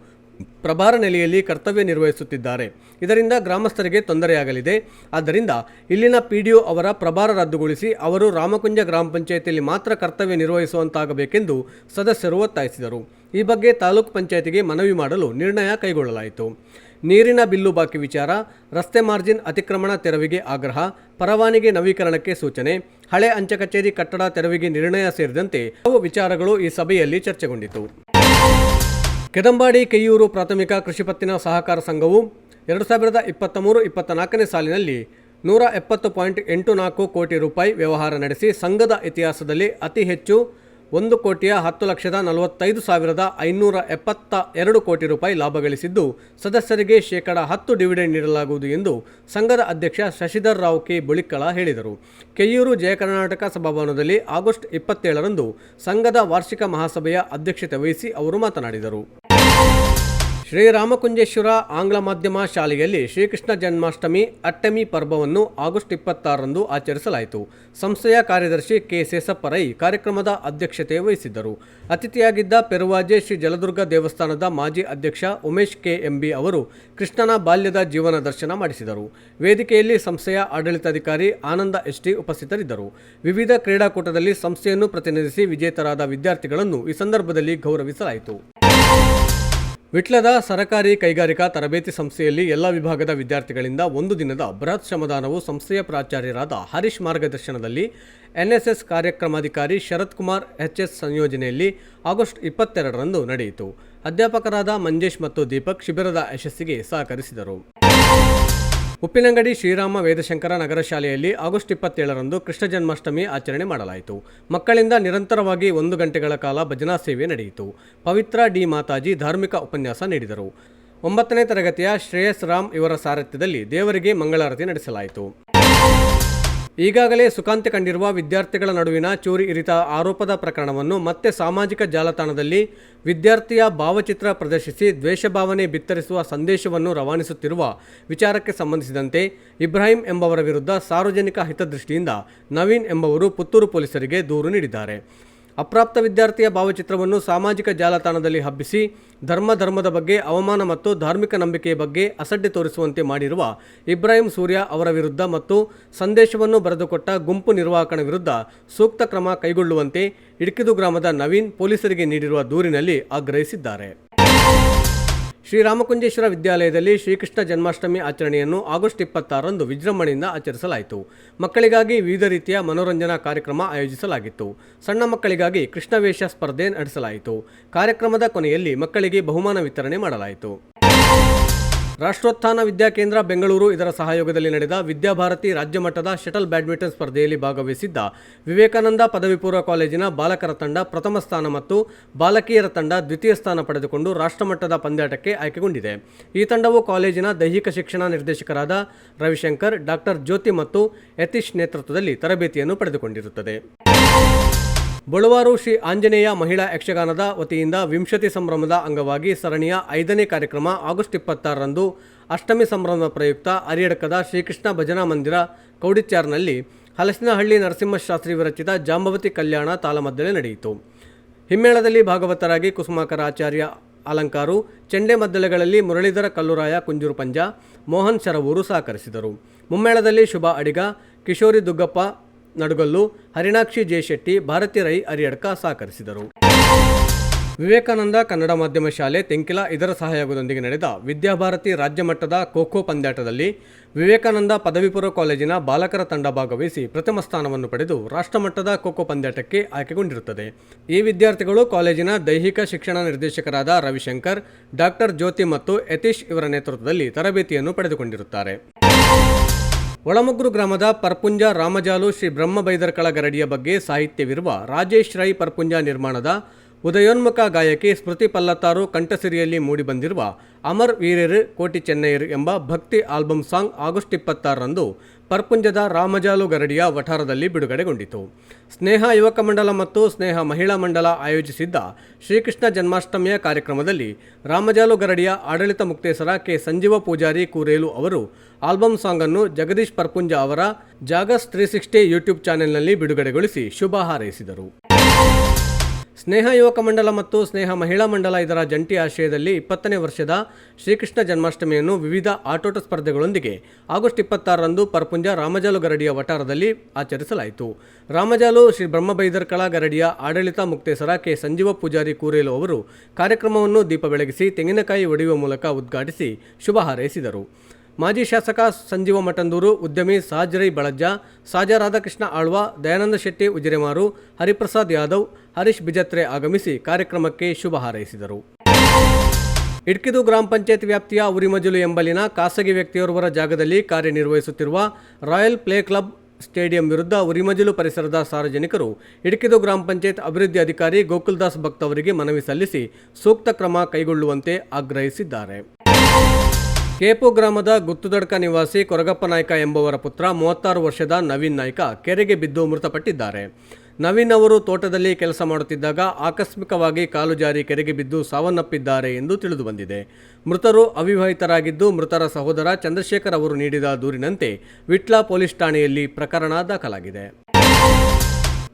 ಪ್ರಭಾರ ನೆಲೆಯಲ್ಲಿ ಕರ್ತವ್ಯ ನಿರ್ವಹಿಸುತ್ತಿದ್ದಾರೆ. ಇದರಿಂದ ಗ್ರಾಮಸ್ಥರಿಗೆ ತೊಂದರೆಯಾಗಲಿದೆ. ಆದ್ದರಿಂದ ಇಲ್ಲಿನ ಪಿಡಿಒ ಅವರ ಪ್ರಭಾರ ರದ್ದುಗೊಳಿಸಿ ಅವರು ರಾಮಕುಂಜ ಗ್ರಾಮ ಪಂಚಾಯಿತಿಯಲ್ಲಿ ಮಾತ್ರ ಕರ್ತವ್ಯ ನಿರ್ವಹಿಸುವಂತಾಗಬೇಕೆಂದು ಸದಸ್ಯರು ಒತ್ತಾಯಿಸಿದರು. ಈ ಬಗ್ಗೆ ತಾಲೂಕ್ ಪಂಚಾಯಿತಿಗೆ ಮನವಿ ಮಾಡಲು ನಿರ್ಣಯ ಕೈಗೊಳ್ಳಲಾಯಿತು. ನೀರಿನ ಬಿಲ್ಲು ಬಾಕಿ ವಿಚಾರ, ರಸ್ತೆ ಮಾರ್ಜಿನ್ ಅತಿಕ್ರಮಣ ತೆರವಿಗೆ ಆಗ್ರಹ, ಪರವಾನಗಿ ನವೀಕರಣಕ್ಕೆ ಸೂಚನೆ, ಹಳೆ ಅಂಚೆ ಕಚೇರಿ ಕಟ್ಟಡ ತೆರವಿಗೆ ನಿರ್ಣಯ ಸೇರಿದಂತೆ ಹಲವು ವಿಚಾರಗಳು ಈ ಸಭೆಯಲ್ಲಿ ಚರ್ಚೆಗೊಂಡಿತು. ಕೆದಂಬಾಡಿ ಕೆಯ್ಯೂರು ಪ್ರಾಥಮಿಕ ಕೃಷಿ ಪತ್ತಿನ ಸಹಕಾರ ಸಂಘವು 2023-24ನೇ ಸಾಲಿನಲ್ಲಿ 170.84 ಕೋಟಿ ರೂಪಾಯಿ ವ್ಯವಹಾರ ನಡೆಸಿ ಸಂಘದ ಇತಿಹಾಸದಲ್ಲಿ ಅತಿ ಹೆಚ್ಚು 1,10,45,572 ಕೋಟಿ ರೂಪಾಯಿ ಲಾಭ ಗಳಿಸಿದ್ದು, ಸದಸ್ಯರಿಗೆ ಶೇಕಡ 10 ಡಿವಿಡೆಂಡ್ ನೀಡಲಾಗುವುದು ಎಂದು ಸಂಘದ ಅಧ್ಯಕ್ಷ ಶಶಿಧರ್ ರಾವ್ ಕೆ ಬುಳಿಕ್ಕಳ ಹೇಳಿದರು. ಕೆಯ್ಯೂರು ಜಯ ಕರ್ನಾಟಕ ಸಭಾಭವನದಲ್ಲಿ ಆಗಸ್ಟ್ 27ರಂದು ಸಂಘದ ವಾರ್ಷಿಕ ಮಹಾಸಭೆಯ ಅಧ್ಯಕ್ಷತೆ ವಹಿಸಿ ಅವರು ಮಾತನಾಡಿದರು. ಶ್ರೀರಾಮಕುಂಜೇಶ್ವರ ಆಂಗ್ಲ ಮಾಧ್ಯಮ ಶಾಲೆಯಲ್ಲಿ ಶ್ರೀಕೃಷ್ಣ ಜನ್ಮಾಷ್ಟಮಿ ಅಟ್ಟಮಿ ಪರ್ವವನ್ನು ಆಗಸ್ಟ್ 26ರಂದು ಆಚರಿಸಲಾಯಿತು. ಸಂಸ್ಥೆಯ ಕಾರ್ಯದರ್ಶಿ ಕೆ ಸೇಸಪ್ಪ ರೈ ಕಾರ್ಯಕ್ರಮದ ಅಧ್ಯಕ್ಷತೆ ವಹಿಸಿದ್ದರು. ಅತಿಥಿಯಾಗಿದ್ದ ಪೆರುವಾಜೆ ಶ್ರೀ ಜಲದುರ್ಗ ದೇವಸ್ಥಾನದ ಮಾಜಿ ಅಧ್ಯಕ್ಷ ಉಮೇಶ್ ಕೆ ಎಂಬಿ ಅವರು ಕೃಷ್ಣನ ಬಾಲ್ಯದ ಜೀವನ ದರ್ಶನ ಮಾಡಿಸಿದರು. ವೇದಿಕೆಯಲ್ಲಿ ಸಂಸ್ಥೆಯ ಆಡಳಿತಾಧಿಕಾರಿ ಆನಂದ ಎಸ್ಟಿ ಉಪಸ್ಥಿತರಿದ್ದರು. ವಿವಿಧ ಕ್ರೀಡಾಕೂಟದಲ್ಲಿ ಸಂಸ್ಥೆಯನ್ನು ಪ್ರತಿನಿಧಿಸಿ ವಿಜೇತರಾದ ವಿದ್ಯಾರ್ಥಿಗಳನ್ನು ಈ ಸಂದರ್ಭದಲ್ಲಿ ಗೌರವಿಸಲಾಯಿತು. ವಿಟ್ಲದ ಸರಕಾರಿ ಕೈಗಾರಿಕಾ ತರಬೇತಿ ಸಂಸ್ಥೆಯಲ್ಲಿ ಎಲ್ಲ ವಿಭಾಗದ ವಿದ್ಯಾರ್ಥಿಗಳಿಂದ ಒಂದು ದಿನದ ಬೃಹತ್ ಶ್ರಮದಾನವು ಸಂಸ್ಥೆಯ ಪ್ರಾಚಾರ್ಯರಾದ ಹರೀಶ್ ಮಾರ್ಗದರ್ಶನದಲ್ಲಿ ಎನ್ಎಸ್ಎಸ್ ಕಾರ್ಯಕ್ರಮಾಧಿಕಾರಿ ಶರತ್ ಕುಮಾರ್ ಎಚ್ಎಸ್ ಸಂಯೋಜನೆಯಲ್ಲಿ ಆಗಸ್ಟ್ 22ರಂದು ನಡೆಯಿತು. ಅಧ್ಯಾಪಕರಾದ ಮಂಜೇಶ್ ಮತ್ತು ದೀಪಕ್ ಶಿಬಿರದ ಯಶಸ್ಸಿಗೆ ಸಹಕರಿಸಿದರು. ಉಪ್ಪಿನಂಗಡಿ ಶ್ರೀರಾಮ ವೇದಶಂಕರ ನಗರ ಶಾಲೆಯಲ್ಲಿ ಆಗಸ್ಟ್ 27ರಂದು ಕೃಷ್ಣ ಜನ್ಮಾಷ್ಟಮಿ ಆಚರಣೆ ಮಾಡಲಾಯಿತು. ಮಕ್ಕಳಿಂದ ನಿರಂತರವಾಗಿ 1 ಗಂಟೆಗಳ ಕಾಲ ಭಜನಾ ಸೇವೆ ನಡೆಯಿತು. ಪವಿತ್ರ ಡಿ ಮಾತಾಜಿ ಧಾರ್ಮಿಕ ಉಪನ್ಯಾಸ ನೀಡಿದರು. 9ನೇ ತರಗತಿಯ ಶ್ರೇಯಸ್ ರಾಮ್ ಇವರ ಸಾರಥ್ಯದಲ್ಲಿ ದೇವರಿಗೆ ಮಂಗಳಾರತಿ ನಡೆಸಲಾಯಿತು. ಈಗಾಗಲೇ ಸುಖಾಂತ್ಯ ಕಂಡಿರುವ ವಿದ್ಯಾರ್ಥಿಗಳ ನಡುವಿನ ಚೋರಿ ಇರಿತ ಆರೋಪದ ಪ್ರಕರಣವನ್ನು ಮತ್ತೆ ಸಾಮಾಜಿಕ ಜಾಲತಾಣದಲ್ಲಿ ವಿದ್ಯಾರ್ಥಿಯ ಭಾವಚಿತ್ರ ಪ್ರದರ್ಶಿಸಿ ದ್ವೇಷಭಾವನೆ ಬಿತ್ತರಿಸುವ ಸಂದೇಶವನ್ನು ರವಾನಿಸುತ್ತಿರುವ ವಿಚಾರಕ್ಕೆ ಸಂಬಂಧಿಸಿದಂತೆ ಇಬ್ರಾಹಿಂ ಎಂಬವರ ವಿರುದ್ಧ ಸಾರ್ವಜನಿಕ ಹಿತದೃಷ್ಟಿಯಿಂದ ನವೀನ್ ಎಂಬವರು ಪುತ್ತೂರು ಪೊಲೀಸರಿಗೆ ದೂರು ನೀಡಿದ್ದಾರೆ. ಅಪ್ರಾಪ್ತ ವಿದ್ಯಾರ್ಥಿಯ ಭಾವಚಿತ್ರವನ್ನು ಸಾಮಾಜಿಕ ಜಾಲತಾಣದಲ್ಲಿ ಹಬ್ಬಿಸಿ ಧರ್ಮದ ಬಗ್ಗೆ ಅವಮಾನ ಮತ್ತು ಧಾರ್ಮಿಕ ನಂಬಿಕೆಯ ಬಗ್ಗೆ ಅಸಡ್ಡೆ ತೋರಿಸುವಂತೆ ಮಾಡಿರುವ ಇಬ್ರಾಹಿಂ ಸೂರ್ಯ ಅವರ ವಿರುದ್ಧ ಮತ್ತು ಸಂದೇಶವನ್ನು ಬರೆದುಕೊಟ್ಟ ಗುಂಪು ನಿರ್ವಾಹಕನ ವಿರುದ್ಧ ಸೂಕ್ತ ಕ್ರಮ ಕೈಗೊಳ್ಳುವಂತೆ ಇಡ್ಕಿದು ಗ್ರಾಮದ ನವೀನ್ ಪೊಲೀಸರಿಗೆ ನೀಡಿರುವ ದೂರಿನಲ್ಲಿ ಆಗ್ರಹಿಸಿದ್ದಾರೆ. ಶ್ರೀರಾಮಕುಂಜೇಶ್ವರ ವಿದ್ಯಾಲಯದಲ್ಲಿ ಶ್ರೀಕೃಷ್ಣ ಜನ್ಮಾಷ್ಟಮಿ ಆಚರಣೆಯನ್ನು ಆಗಸ್ಟ್ 26ರಂದು ವಿಜೃಂಭಣೆಯಿಂದ ಆಚರಿಸಲಾಯಿತು. ಮಕ್ಕಳಿಗಾಗಿ ವಿವಿಧ ರೀತಿಯ ಮನೋರಂಜನಾ ಕಾರ್ಯಕ್ರಮ ಆಯೋಜಿಸಲಾಗಿತ್ತು. ಸಣ್ಣ ಮಕ್ಕಳಿಗಾಗಿ ಕೃಷ್ಣವೇಷ ಸ್ಪರ್ಧೆ ನಡೆಸಲಾಯಿತು. ಕಾರ್ಯಕ್ರಮದ ಕೊನೆಯಲ್ಲಿ ಮಕ್ಕಳಿಗೆ ಬಹುಮಾನ ವಿತರಣೆ ಮಾಡಲಾಯಿತು. ರಾಷ್ಟ್ರೋತ್ಥಾನ ವಿದ್ಯಾಕೇಂದ್ರ ಬೆಂಗಳೂರು ಇದರ ಸಹಯೋಗದಲ್ಲಿ ನಡೆದ ವಿದ್ಯಾಭಾರತಿ ರಾಜ್ಯಮಟ್ಟದ ಶಟಲ್ ಬ್ಯಾಡ್ಮಿಂಟನ್ ಸ್ಪರ್ಧೆಯಲ್ಲಿ ಭಾಗವಹಿಸಿದ್ದ ವಿವೇಕಾನಂದ ಪದವಿ ಪೂರ್ವ ಕಾಲೇಜಿನ ಬಾಲಕರ ತಂಡ ಪ್ರಥಮ ಸ್ಥಾನ ಮತ್ತು ಬಾಲಕಿಯರ ತಂಡ ದ್ವಿತೀಯ ಸ್ಥಾನ ಪಡೆದುಕೊಂಡು ರಾಷ್ಟ್ರಮಟ್ಟದ ಪಂದ್ಯಾಟಕ್ಕೆ ಆಯ್ಕೆಗೊಂಡಿದೆ. ಈ ತಂಡವು ಕಾಲೇಜಿನ ದೈಹಿಕ ಶಿಕ್ಷಣ ನಿರ್ದೇಶಕರಾದ ರವಿಶಂಕರ್, ಡಾಕ್ಟರ್ ಜ್ಯೋತಿ ಮತ್ತು ಯತೀಶ್ ನೇತೃತ್ವದಲ್ಲಿ ತರಬೇತಿಯನ್ನು ಪಡೆದುಕೊಂಡಿರುತ್ತದೆ. ಬಳುವಾರು ಶ್ರೀ ಆಂಜನೇಯ ಮಹಿಳಾ ಯಕ್ಷಗಾನದ ವತಿಯಿಂದ ವಿಂಶತಿ ಸಂಭ್ರಮದ ಅಂಗವಾಗಿ ಸರಣಿಯ 5ನೇ ಕಾರ್ಯಕ್ರಮ ಆಗಸ್ಟ್ 26ರಂದು ಅಷ್ಟಮಿ ಸಂಭ್ರಮದ ಪ್ರಯುಕ್ತ ಅರಿಯಡ್ಕದ ಶ್ರೀಕೃಷ್ಣ ಭಜನಾ ಮಂದಿರ ಕೌಡಿಚ್ಯಾರ್ನಲ್ಲಿ ಹಲಸಿನಹಳ್ಳಿ ನರಸಿಂಹಶಾಸ್ತ್ರಿ ವಿರಚಿತ ಜಾಂಬವತಿ ಕಲ್ಯಾಣ ತಾಳಮದ್ದಳೆ ನಡೆಯಿತು. ಹಿಮ್ಮೇಳದಲ್ಲಿ ಭಾಗವತರಾಗಿ ಕುಸುಮಾಕರ ಆಚಾರ್ಯ ಅಲಂಕಾರು, ಚೆಂಡೆ ಮದ್ದಳೆಗಳಲ್ಲಿ ಮುರಳೀಧರ ಕಲ್ಲುರಾಯ ಕುಂಜೂರು ಪಂಜ, ಮೋಹನ್ ಶರವೂರು ಸಹಕರಿಸಿದರು. ಮುಮ್ಮೇಳದಲ್ಲಿ ಶುಭಾ ಅಡಿಗ, ಕಿಶೋರಿ ದುಗ್ಗಪ್ಪ ನಡುಗಲ್ಲು, ಹರಿಣಾಕ್ಷಿ ಜಯಶೆಟ್ಟಿ, ಭಾರತಿ ರೈ ಅರಿಯಡ್ಕ ಸಹಕರಿಸಿದರು. ವಿವೇಕಾನಂದ ಕನ್ನಡ ಮಾಧ್ಯಮ ಶಾಲೆ ತೆಂಕಿಲ ಇದರ ಸಹಯೋಗದೊಂದಿಗೆ ನಡೆದ ವಿದ್ಯಾಭಾರತಿ ರಾಜ್ಯ ಮಟ್ಟದ ಖೋ ಪಂದ್ಯಾಟದಲ್ಲಿ ವಿವೇಕಾನಂದ ಪದವಿ ಪೂರ್ವ ಕಾಲೇಜಿನ ಬಾಲಕರ ತಂಡ ಭಾಗವಹಿಸಿ ಪ್ರಥಮ ಸ್ಥಾನವನ್ನು ಪಡೆದು ರಾಷ್ಟ್ರಮಟ್ಟದ ಖೋ ಪಂದ್ಯಾಟಕ್ಕೆ ಆಯ್ಕೆಗೊಂಡಿರುತ್ತದೆ. ಈ ವಿದ್ಯಾರ್ಥಿಗಳು ಕಾಲೇಜಿನ ದೈಹಿಕ ಶಿಕ್ಷಣ ನಿರ್ದೇಶಕರಾದ ರವಿಶಂಕರ್, ಡಾಕ್ಟರ್ ಜ್ಯೋತಿ ಮತ್ತು ಯತೀಶ್ ಇವರ ನೇತೃತ್ವದಲ್ಲಿ ತರಬೇತಿಯನ್ನು ಪಡೆದುಕೊಂಡಿರುತ್ತಾರೆ. ಒಳಮುಗ್ರು ಗ್ರಾಮದ ಪರ್ಪುಂಜ ರಾಮಜಾಲು ಶ್ರೀ ಬ್ರಹ್ಮಬೈದರ್ಕಳ ಗರಡಿಯ ಬಗ್ಗೆ ಸಾಹಿತ್ಯವಿರುವ ರಾಜೇಶ್ ರೈ ಪರ್ಪುಂಜ ನಿರ್ಮಾಣದ ಉದಯೋನ್ಮುಖ ಗಾಯಕಿ ಸ್ಮೃತಿ ಪಲ್ಲತ್ತಾರು ಕಂಠಸಿರಿಯಲ್ಲಿ ಮೂಡಿಬಂದಿರುವ ಅಮರ್ ವೀರರು ಕೋಟಿ ಚೆನ್ನೈಯರು ಎಂಬ ಭಕ್ತಿ ಆಲ್ಬಮ್ ಸಾಂಗ್ ಆಗಸ್ಟ್ 26ರಂದು ಪರ್ಪುಂಜದ ರಾಮಜಾಲು ಗರಡಿಯ ವಠಾರದಲ್ಲಿ ಬಿಡುಗಡೆಗೊಂಡಿತು. ಸ್ನೇಹ ಯುವಕ ಮಂಡಲ ಮತ್ತು ಸ್ನೇಹ ಮಹಿಳಾ ಮಂಡಲ ಆಯೋಜಿಸಿದ್ದ ಶ್ರೀಕೃಷ್ಣ ಜನ್ಮಾಷ್ಟಮಿಯ ಕಾರ್ಯಕ್ರಮದಲ್ಲಿ ರಾಮಜಾಲು ಗರಡಿಯ ಆಡಳಿತ ಮುಕ್ತೇಸರ ಕೆ ಸಂಜೀವ ಪೂಜಾರಿ ಕೂರೇಲು ಅವರು ಆಲ್ಬಮ್ ಸಾಂಗ್ ಅನ್ನು ಜಗದೀಶ್ ಪರ್ಪುಂಜ ಅವರ ಜಾಗಸ್ 360 ಯೂಟ್ಯೂಬ್ ಚಾನೆಲ್ನಲ್ಲಿ ಬಿಡುಗಡೆಗೊಳಿಸಿ ಶುಭ ಹಾರೈಸಿದರು. ಸ್ನೇಹ ಯುವಕ ಮಂಡಲ ಮತ್ತು ಸ್ನೇಹ ಮಹಿಳಾ ಮಂಡಲ ಇದರ ಜಂಟಿ ಆಶ್ರಯದಲ್ಲಿ 20ನೇ ವರ್ಷದ ಶ್ರೀಕೃಷ್ಣ ಜನ್ಮಾಷ್ಟಮಿಯನ್ನು ವಿವಿಧ ಆಟೋಟ ಸ್ಪರ್ಧೆಗಳೊಂದಿಗೆ ಆಗಸ್ಟ್ 26ರಂದು ಪರ್ಪುಂಜ ರಾಮಜಾಲು ಗರಡಿಯ ವಠಾರದಲ್ಲಿ ಆಚರಿಸಲಾಯಿತು. ರಾಮಜಾಲು ಶ್ರೀ ಬ್ರಹ್ಮಬೈದರ್ಕಳ ಗರಡಿಯ ಆಡಳಿತ ಮುಕ್ತೇಸರ ಕೆ ಸಂಜೀವ ಪೂಜಾರಿ ಕೂರೇಲು ಅವರು ಕಾರ್ಯಕ್ರಮವನ್ನು ದೀಪ ಬೆಳಗಿಸಿ ತೆಂಗಿನಕಾಯಿ ಒಡೆಯುವ ಮೂಲಕ ಉದ್ಘಾಟಿಸಿ ಶುಭ ಹಾರೈಸಿದರು. ಮಾಜಿ ಶಾಸಕ ಸಂಜೀವ ಮಠಂದೂರು, ಉದ್ಯಮಿ ಸಾಜ್ರೈ ಬಳಜ್ಜ, ಸಾಜಾ ರಾಧಾಕೃಷ್ಣ ಆಳ್ವ, ದಯಾನಂದ ಶೆಟ್ಟಿ ಉಜಿರೆಮಾರು, ಹರಿಪ್ರಸಾದ್ ಯಾದವ್, ಹರೀಶ್ ಬಿಜತ್ರೆ ಆಗಮಿಸಿ ಕಾರ್ಯಕ್ರಮಕ್ಕೆ ಶುಭ ಹಾರೈಸಿದರು. ಇಡ್ಕಿದು ಗ್ರಾಮ ಪಂಚಾಯತ್ ವ್ಯಾಪ್ತಿಯ ಉರಿಮಜಲು ಎಂಬಲ್ಲಿನ ಖಾಸಗಿ ವ್ಯಕ್ತಿಯೋರ್ವರ ಜಾಗದಲ್ಲಿ ಕಾರ್ಯನಿರ್ವಹಿಸುತ್ತಿರುವ ರಾಯಲ್ ಪ್ಲೇ ಕ್ಲಬ್ ಸ್ಟೇಡಿಯಂ ವಿರುದ್ಧ ಉರಿಮಜಲು ಪರಿಸರದ ಸಾರ್ವಜನಿಕರು ಇಡ್ಕಿದು ಗ್ರಾಮ ಪಂಚಾಯತ್ ಅಭಿವೃದ್ಧಿ ಅಧಿಕಾರಿ ಗೋಕುಲ್ದಾಸ್ ಭಕ್ತ್ ಅವರಿಗೆ ಮನವಿ ಸಲ್ಲಿಸಿ ಸೂಕ್ತ ಕ್ರಮ ಕೈಗೊಳ್ಳುವಂತೆ ಆಗ್ರಹಿಸಿದ್ದಾರೆ. ಕೇಪು ಗ್ರಾಮದ ಗುತ್ತುದಡ್ಕ ನಿವಾಸಿ ಕೊರಗಪ್ಪ ನಾಯ್ಕ ಎಂಬುವರ ಪುತ್ರ 36 ವರ್ಷದ ನವೀನ್ ನಾಯ್ಕ ಕೆರೆಗೆ ಬಿದ್ದು ಮೃತಪಟ್ಟಿದ್ದಾರೆ. ನವೀನ್ ಅವರು ತೋಟದಲ್ಲಿ ಕೆಲಸ ಮಾಡುತ್ತಿದ್ದಾಗ ಆಕಸ್ಮಿಕವಾಗಿ ಕಾಲು ಜಾರಿ ಕೆರೆಗೆ ಬಿದ್ದು ಸಾವನ್ನಪ್ಪಿದ್ದಾರೆ ಎಂದು ತಿಳಿದುಬಂದಿದೆ. ಮೃತರು ಅವಿವಾಹಿತರಾಗಿದ್ದು, ಮೃತರ ಸಹೋದರ ಚಂದ್ರಶೇಖರ್ ಅವರು ನೀಡಿದ ದೂರಿನಂತೆ ವಿಟ್ಲ ಪೊಲೀಸ್ ಠಾಣೆಯಲ್ಲಿ ಪ್ರಕರಣ ದಾಖಲಾಗಿದೆ.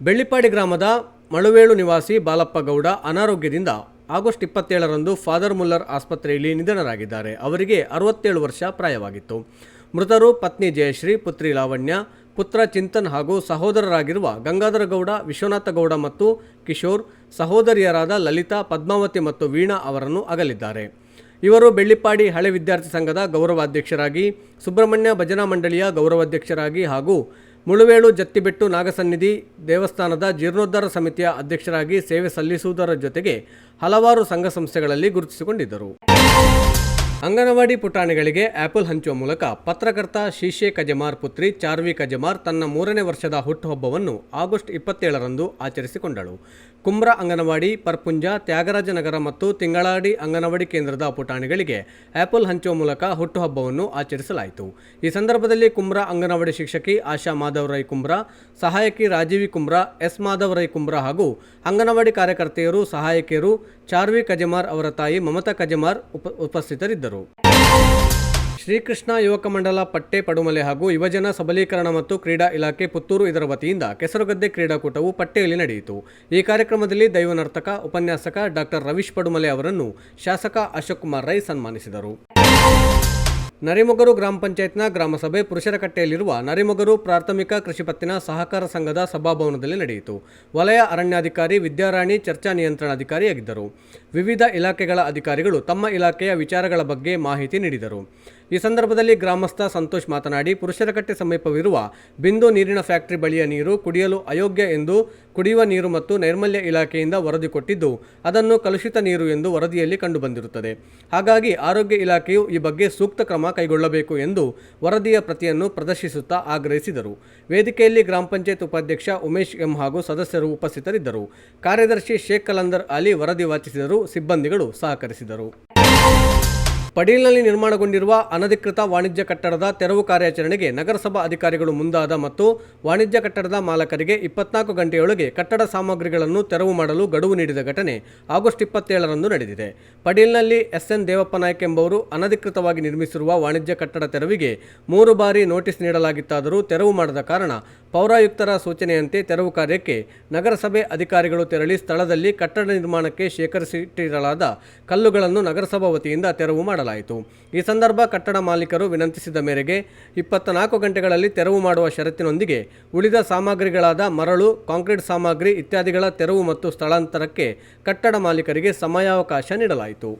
ಬೆಳ್ಳಿಪಾಡಿ ಗ್ರಾಮದ ಮಳುವೇಳು ನಿವಾಸಿ ಬಾಲಪ್ಪ ಗೌಡ ಅನಾರೋಗ್ಯದಿಂದ ಆಗಸ್ಟ್ 27ರಂದು ಫಾದರ್ ಮುಲ್ಲರ್ ಆಸ್ಪತ್ರೆಯಲ್ಲಿ ನಿಧನರಾಗಿದ್ದಾರೆ. ಅವರಿಗೆ 67 ವರ್ಷ ಪ್ರಾಯವಾಗಿತ್ತು. ಮೃತರು ಪತ್ನಿ ಜಯಶ್ರೀ, ಪುತ್ರಿ ಲಾವಣ್ಯ, ಪುತ್ರ ಚಿಂತನ್ ಹಾಗೂ ಸಹೋದರರಾಗಿರುವ ಗಂಗಾಧರ ಗೌಡ, ವಿಶ್ವನಾಥ ಗೌಡ ಮತ್ತು ಕಿಶೋರ್, ಸಹೋದರಿಯರಾದ ಲಲಿತಾ, ಪದ್ಮಾವತಿ ಮತ್ತು ವೀಣಾ ಅವರನ್ನು ಅಗಲಿದ್ದಾರೆ. ಇವರು ಬೆಳ್ಳಿಪಾಡಿ ಹಳೆ ವಿದ್ಯಾರ್ಥಿ ಸಂಘದ ಗೌರವಾಧ್ಯಕ್ಷರಾಗಿ, ಸುಬ್ರಹ್ಮಣ್ಯ ಭಜನಾ ಮಂಡಳಿಯ ಗೌರವಾಧ್ಯಕ್ಷರಾಗಿ ಹಾಗೂ ಮುಳುವೇಳು ಜತ್ತಿಬೆಟ್ಟು ನಾಗಸನ್ನಿಧಿ ದೇವಸ್ಥಾನದ ಜೀರ್ಣೋದ್ಧಾರ ಸಮಿತಿಯ ಅಧ್ಯಕ್ಷರಾಗಿ ಸೇವೆ ಸಲ್ಲಿಸುವುದರ ಜೊತೆಗೆ ಹಲವಾರು ಸಂಘ ಸಂಸ್ಥೆಗಳಲ್ಲಿ ಗುರುತಿಸಿಕೊಂಡಿದ್ದರು. ಅಂಗನವಾಡಿ ಪುಟಾಣಿಗಳಿಗೆ ಆಪಲ್ ಹಂಚುವ ಮೂಲಕ ಪತ್ರಕರ್ತ ಶೀಶೆ ಕಜಮಾರ್ ಪುತ್ರಿ ಚಾರ್ವಿ ಕಜಮಾರ್ ತನ್ನ 3ನೇ ವರ್ಷದ ಹುಟ್ಟುಹಬ್ಬವನ್ನು ಆಗಸ್ಟ್ 27ರಂದು ಆಚರಿಸಿಕೊಂಡಳು. ಕುಮ್ರ ಅಂಗನವಾಡಿ, ಪರ್ಪುಂಜ, ತ್ಯಾಗರಾಜನಗರ ಮತ್ತು ತಿಂಗಳಾಡಿ ಅಂಗನವಾಡಿ ಕೇಂದ್ರದ ಪುಟಾಣಿಗಳಿಗೆ ಆಪಲ್ ಹಂಚುವ ಮೂಲಕ ಹುಟ್ಟುಹಬ್ಬವನ್ನು ಆಚರಿಸಲಾಯಿತು. ಈ ಸಂದರ್ಭದಲ್ಲಿ ಕುಮ್ರ ಅಂಗನವಾಡಿ ಶಿಕ್ಷಕಿ ಆಶಾ ಮಾಧವ್ ರೈ ಕುಮ್ರ, ಸಹಾಯಕಿ ರಾಜೀವಿ ಕುಮ್ರ, ಎಸ್ ಮಾಧವ್ ರೈ ಕುಮ್ರ ಹಾಗೂ ಅಂಗನವಾಡಿ ಕಾರ್ಯಕರ್ತೆಯರು, ಸಹಾಯಕಿಯರು, ಚಾರ್ವಿ ಕಜಮಾರ್ ಅವರ ತಾಯಿ ಮಮತಾ ಕಜಮಾರ್ ಉಪಸ್ಥಿತರಿದ್ದರು. ಶ್ರೀಕೃಷ್ಣ ಯುವಕ ಮಂಡಲ ಪಟ್ಟೆ ಪಡುಮಲೆ ಹಾಗೂ ಯುವಜನ ಸಬಲೀಕರಣ ಮತ್ತು ಕ್ರೀಡಾ ಇಲಾಖೆ ಪುತ್ತೂರು ಇದರ ವತಿಯಿಂದ ಕೆಸರುಗದ್ದೆ ಕ್ರೀಡಾಕೂಟವು ಪಟ್ಟೆಯಲ್ಲಿ ನಡೆಯಿತು. ಈ ಕಾರ್ಯಕ್ರಮದಲ್ಲಿ ದೈವ ನರ್ತಕ, ಉಪನ್ಯಾಸಕ ಡಾಕ್ಟರ್ ರವೀಶ್ ಪಡುಮಲೆ ಅವರನ್ನು ಶಾಸಕ ಅಶೋಕ್ ಕುಮಾರ್ ರೈ ಸನ್ಮಾನಿಸಿದರು. ನರಿಮೊಗರು ಗ್ರಾಮ ಪಂಚಾಯತ್ನ ಗ್ರಾಮಸಭೆ ಪುರುಷರಕಟ್ಟೆಯಲ್ಲಿರುವ ನರಿಮೊಗರು ಪ್ರಾಥಮಿಕ ಕೃಷಿ ಪತ್ತಿನ ಸಹಕಾರ ಸಂಘದ ಸಭಾಭವನದಲ್ಲಿ ನಡೆಯಿತು. ವಲಯ ಅರಣ್ಯಾಧಿಕಾರಿ ವಿದ್ಯಾರಾಣಿ ಚರ್ಚಾ ನಿಯಂತ್ರಣಾಧಿಕಾರಿಯಾಗಿದ್ದರು. ವಿವಿಧ ಇಲಾಖೆಗಳ ಅಧಿಕಾರಿಗಳು ತಮ್ಮ ಇಲಾಖೆಯ ವಿಚಾರಗಳ ಬಗ್ಗೆ ಮಾಹಿತಿ ನೀಡಿದರು. ಈ ಸಂದರ್ಭದಲ್ಲಿ ಗ್ರಾಮಸ್ಥ ಸಂತೋಷ್ ಮಾತನಾಡಿ, ಪುರುಷರಕಟ್ಟೆ ಸಮೀಪವಿರುವ ಬಿಂದು ನೀರಿನ ಫ್ಯಾಕ್ಟರಿ ಬಳಿಯ ನೀರು ಕುಡಿಯಲು ಅಯೋಗ್ಯ ಎಂದು ಕುಡಿಯುವ ನೀರು ಮತ್ತು ನೈರ್ಮಲ್ಯ ಇಲಾಖೆಯಿಂದ ವರದಿ ಕೊಟ್ಟಿದ್ದು, ಅದನ್ನು ಕಲುಷಿತ ನೀರು ಎಂದು ವರದಿಯಲ್ಲಿ ಕಂಡುಬಂದಿರುತ್ತದೆ. ಹಾಗಾಗಿ ಆರೋಗ್ಯ ಇಲಾಖೆಯು ಈ ಬಗ್ಗೆ ಸೂಕ್ತ ಕ್ರಮ ಕೈಗೊಳ್ಳಬೇಕು ಎಂದು ವರದಿಯ ಪ್ರತಿಯನ್ನು ಪ್ರದರ್ಶಿಸುತ್ತಾ ಆಗ್ರಹಿಸಿದರು. ವೇದಿಕೆಯಲ್ಲಿ ಗ್ರಾಮ ಪಂಚಾಯತ್ ಉಪಾಧ್ಯಕ್ಷ ಉಮೇಶ್ ಎಂ ಹಾಗೂ ಸದಸ್ಯರು ಉಪಸ್ಥಿತರಿದ್ದರು. ಕಾರ್ಯದರ್ಶಿ ಶೇಖ್ ಕಲಂದರ್ ಅಲಿ ವರದಿ ವಾಚಿಸಿದರು. ಸಿಬ್ಬಂದಿಗಳು ಸಹಕರಿಸಿದರು. ಪಡೀಲ್ನಲ್ಲಿ ನಿರ್ಮಾಣಗೊಂಡಿರುವ ಅನಧಿಕೃತ ವಾಣಿಜ್ಯ ಕಟ್ಟಡದ ತೆರವು ಕಾರ್ಯಾಚರಣೆಗೆ ನಗರಸಭಾ ಅಧಿಕಾರಿಗಳು ಮುಂದಾದ ಮತ್ತು ವಾಣಿಜ್ಯ ಕಟ್ಟಡದ ಮಾಲಕರಿಗೆ 24 ಗಂಟೆಯೊಳಗೆ ಕಟ್ಟಡ ಸಾಮಗ್ರಿಗಳನ್ನು ತೆರವು ಮಾಡಲು ಗಡುವು ನೀಡಿದ ಘಟನೆ ಆಗಸ್ಟ್ 27ರಂದು ನಡೆದಿದೆ. ಪಡೀಲ್ನಲ್ಲಿ ಎಸ್ಎನ್ ದೇವಪ್ಪ ನಾಯ್ಕ ಎಂಬುವರು ಅನಧಿಕೃತವಾಗಿ ನಿರ್ಮಿಸಿರುವ ವಾಣಿಜ್ಯ ಕಟ್ಟಡ ತೆರವಿಗೆ 3 ಬಾರಿ ನೋಟಿಸ್ ನೀಡಲಾಗಿತ್ತಾದರೂ ತೆರವು ಮಾಡದ ಕಾರಣ ಪೌರಾಯುಕ್ತರ ಸೂಚನೆಯಂತೆ ತೆರವು ಕಾರ್ಯಕ್ಕೆ ನಗರಸಭೆ ಅಧಿಕಾರಿಗಳು ತೆರಳಿ ಸ್ಥಳದಲ್ಲಿ ಕಟ್ಟಡ ನಿರ್ಮಾಣಕ್ಕೆ ಶೇಖರಿಸಿಟ್ಟಿರಲಾದ ಕಲ್ಲುಗಳನ್ನು ನಗರಸಭಾ ವತಿಯಿಂದ ತೆರವು ಮಾಡಲಾಯಿತು. ಈ ಸಂದರ್ಭ ಕಟ್ಟಡ ಮಾಲೀಕರು ವಿನಂತಿಸಿದ ಮೇರೆಗೆ 24 ಗಂಟೆಗಳಲ್ಲಿ ತೆರವು ಮಾಡುವ ಷರತ್ತಿನೊಂದಿಗೆ ಉಳಿದ ಸಾಮಗ್ರಿಗಳಾದ ಮರಳು, ಕಾಂಕ್ರೀಟ್ ಸಾಮಗ್ರಿ ಇತ್ಯಾದಿಗಳ ತೆರವು ಮತ್ತು ಸ್ಥಳಾಂತರಕ್ಕೆ ಕಟ್ಟಡ ಮಾಲೀಕರಿಗೆ ಸಮಯಾವಕಾಶ ನೀಡಲಾಯಿತು.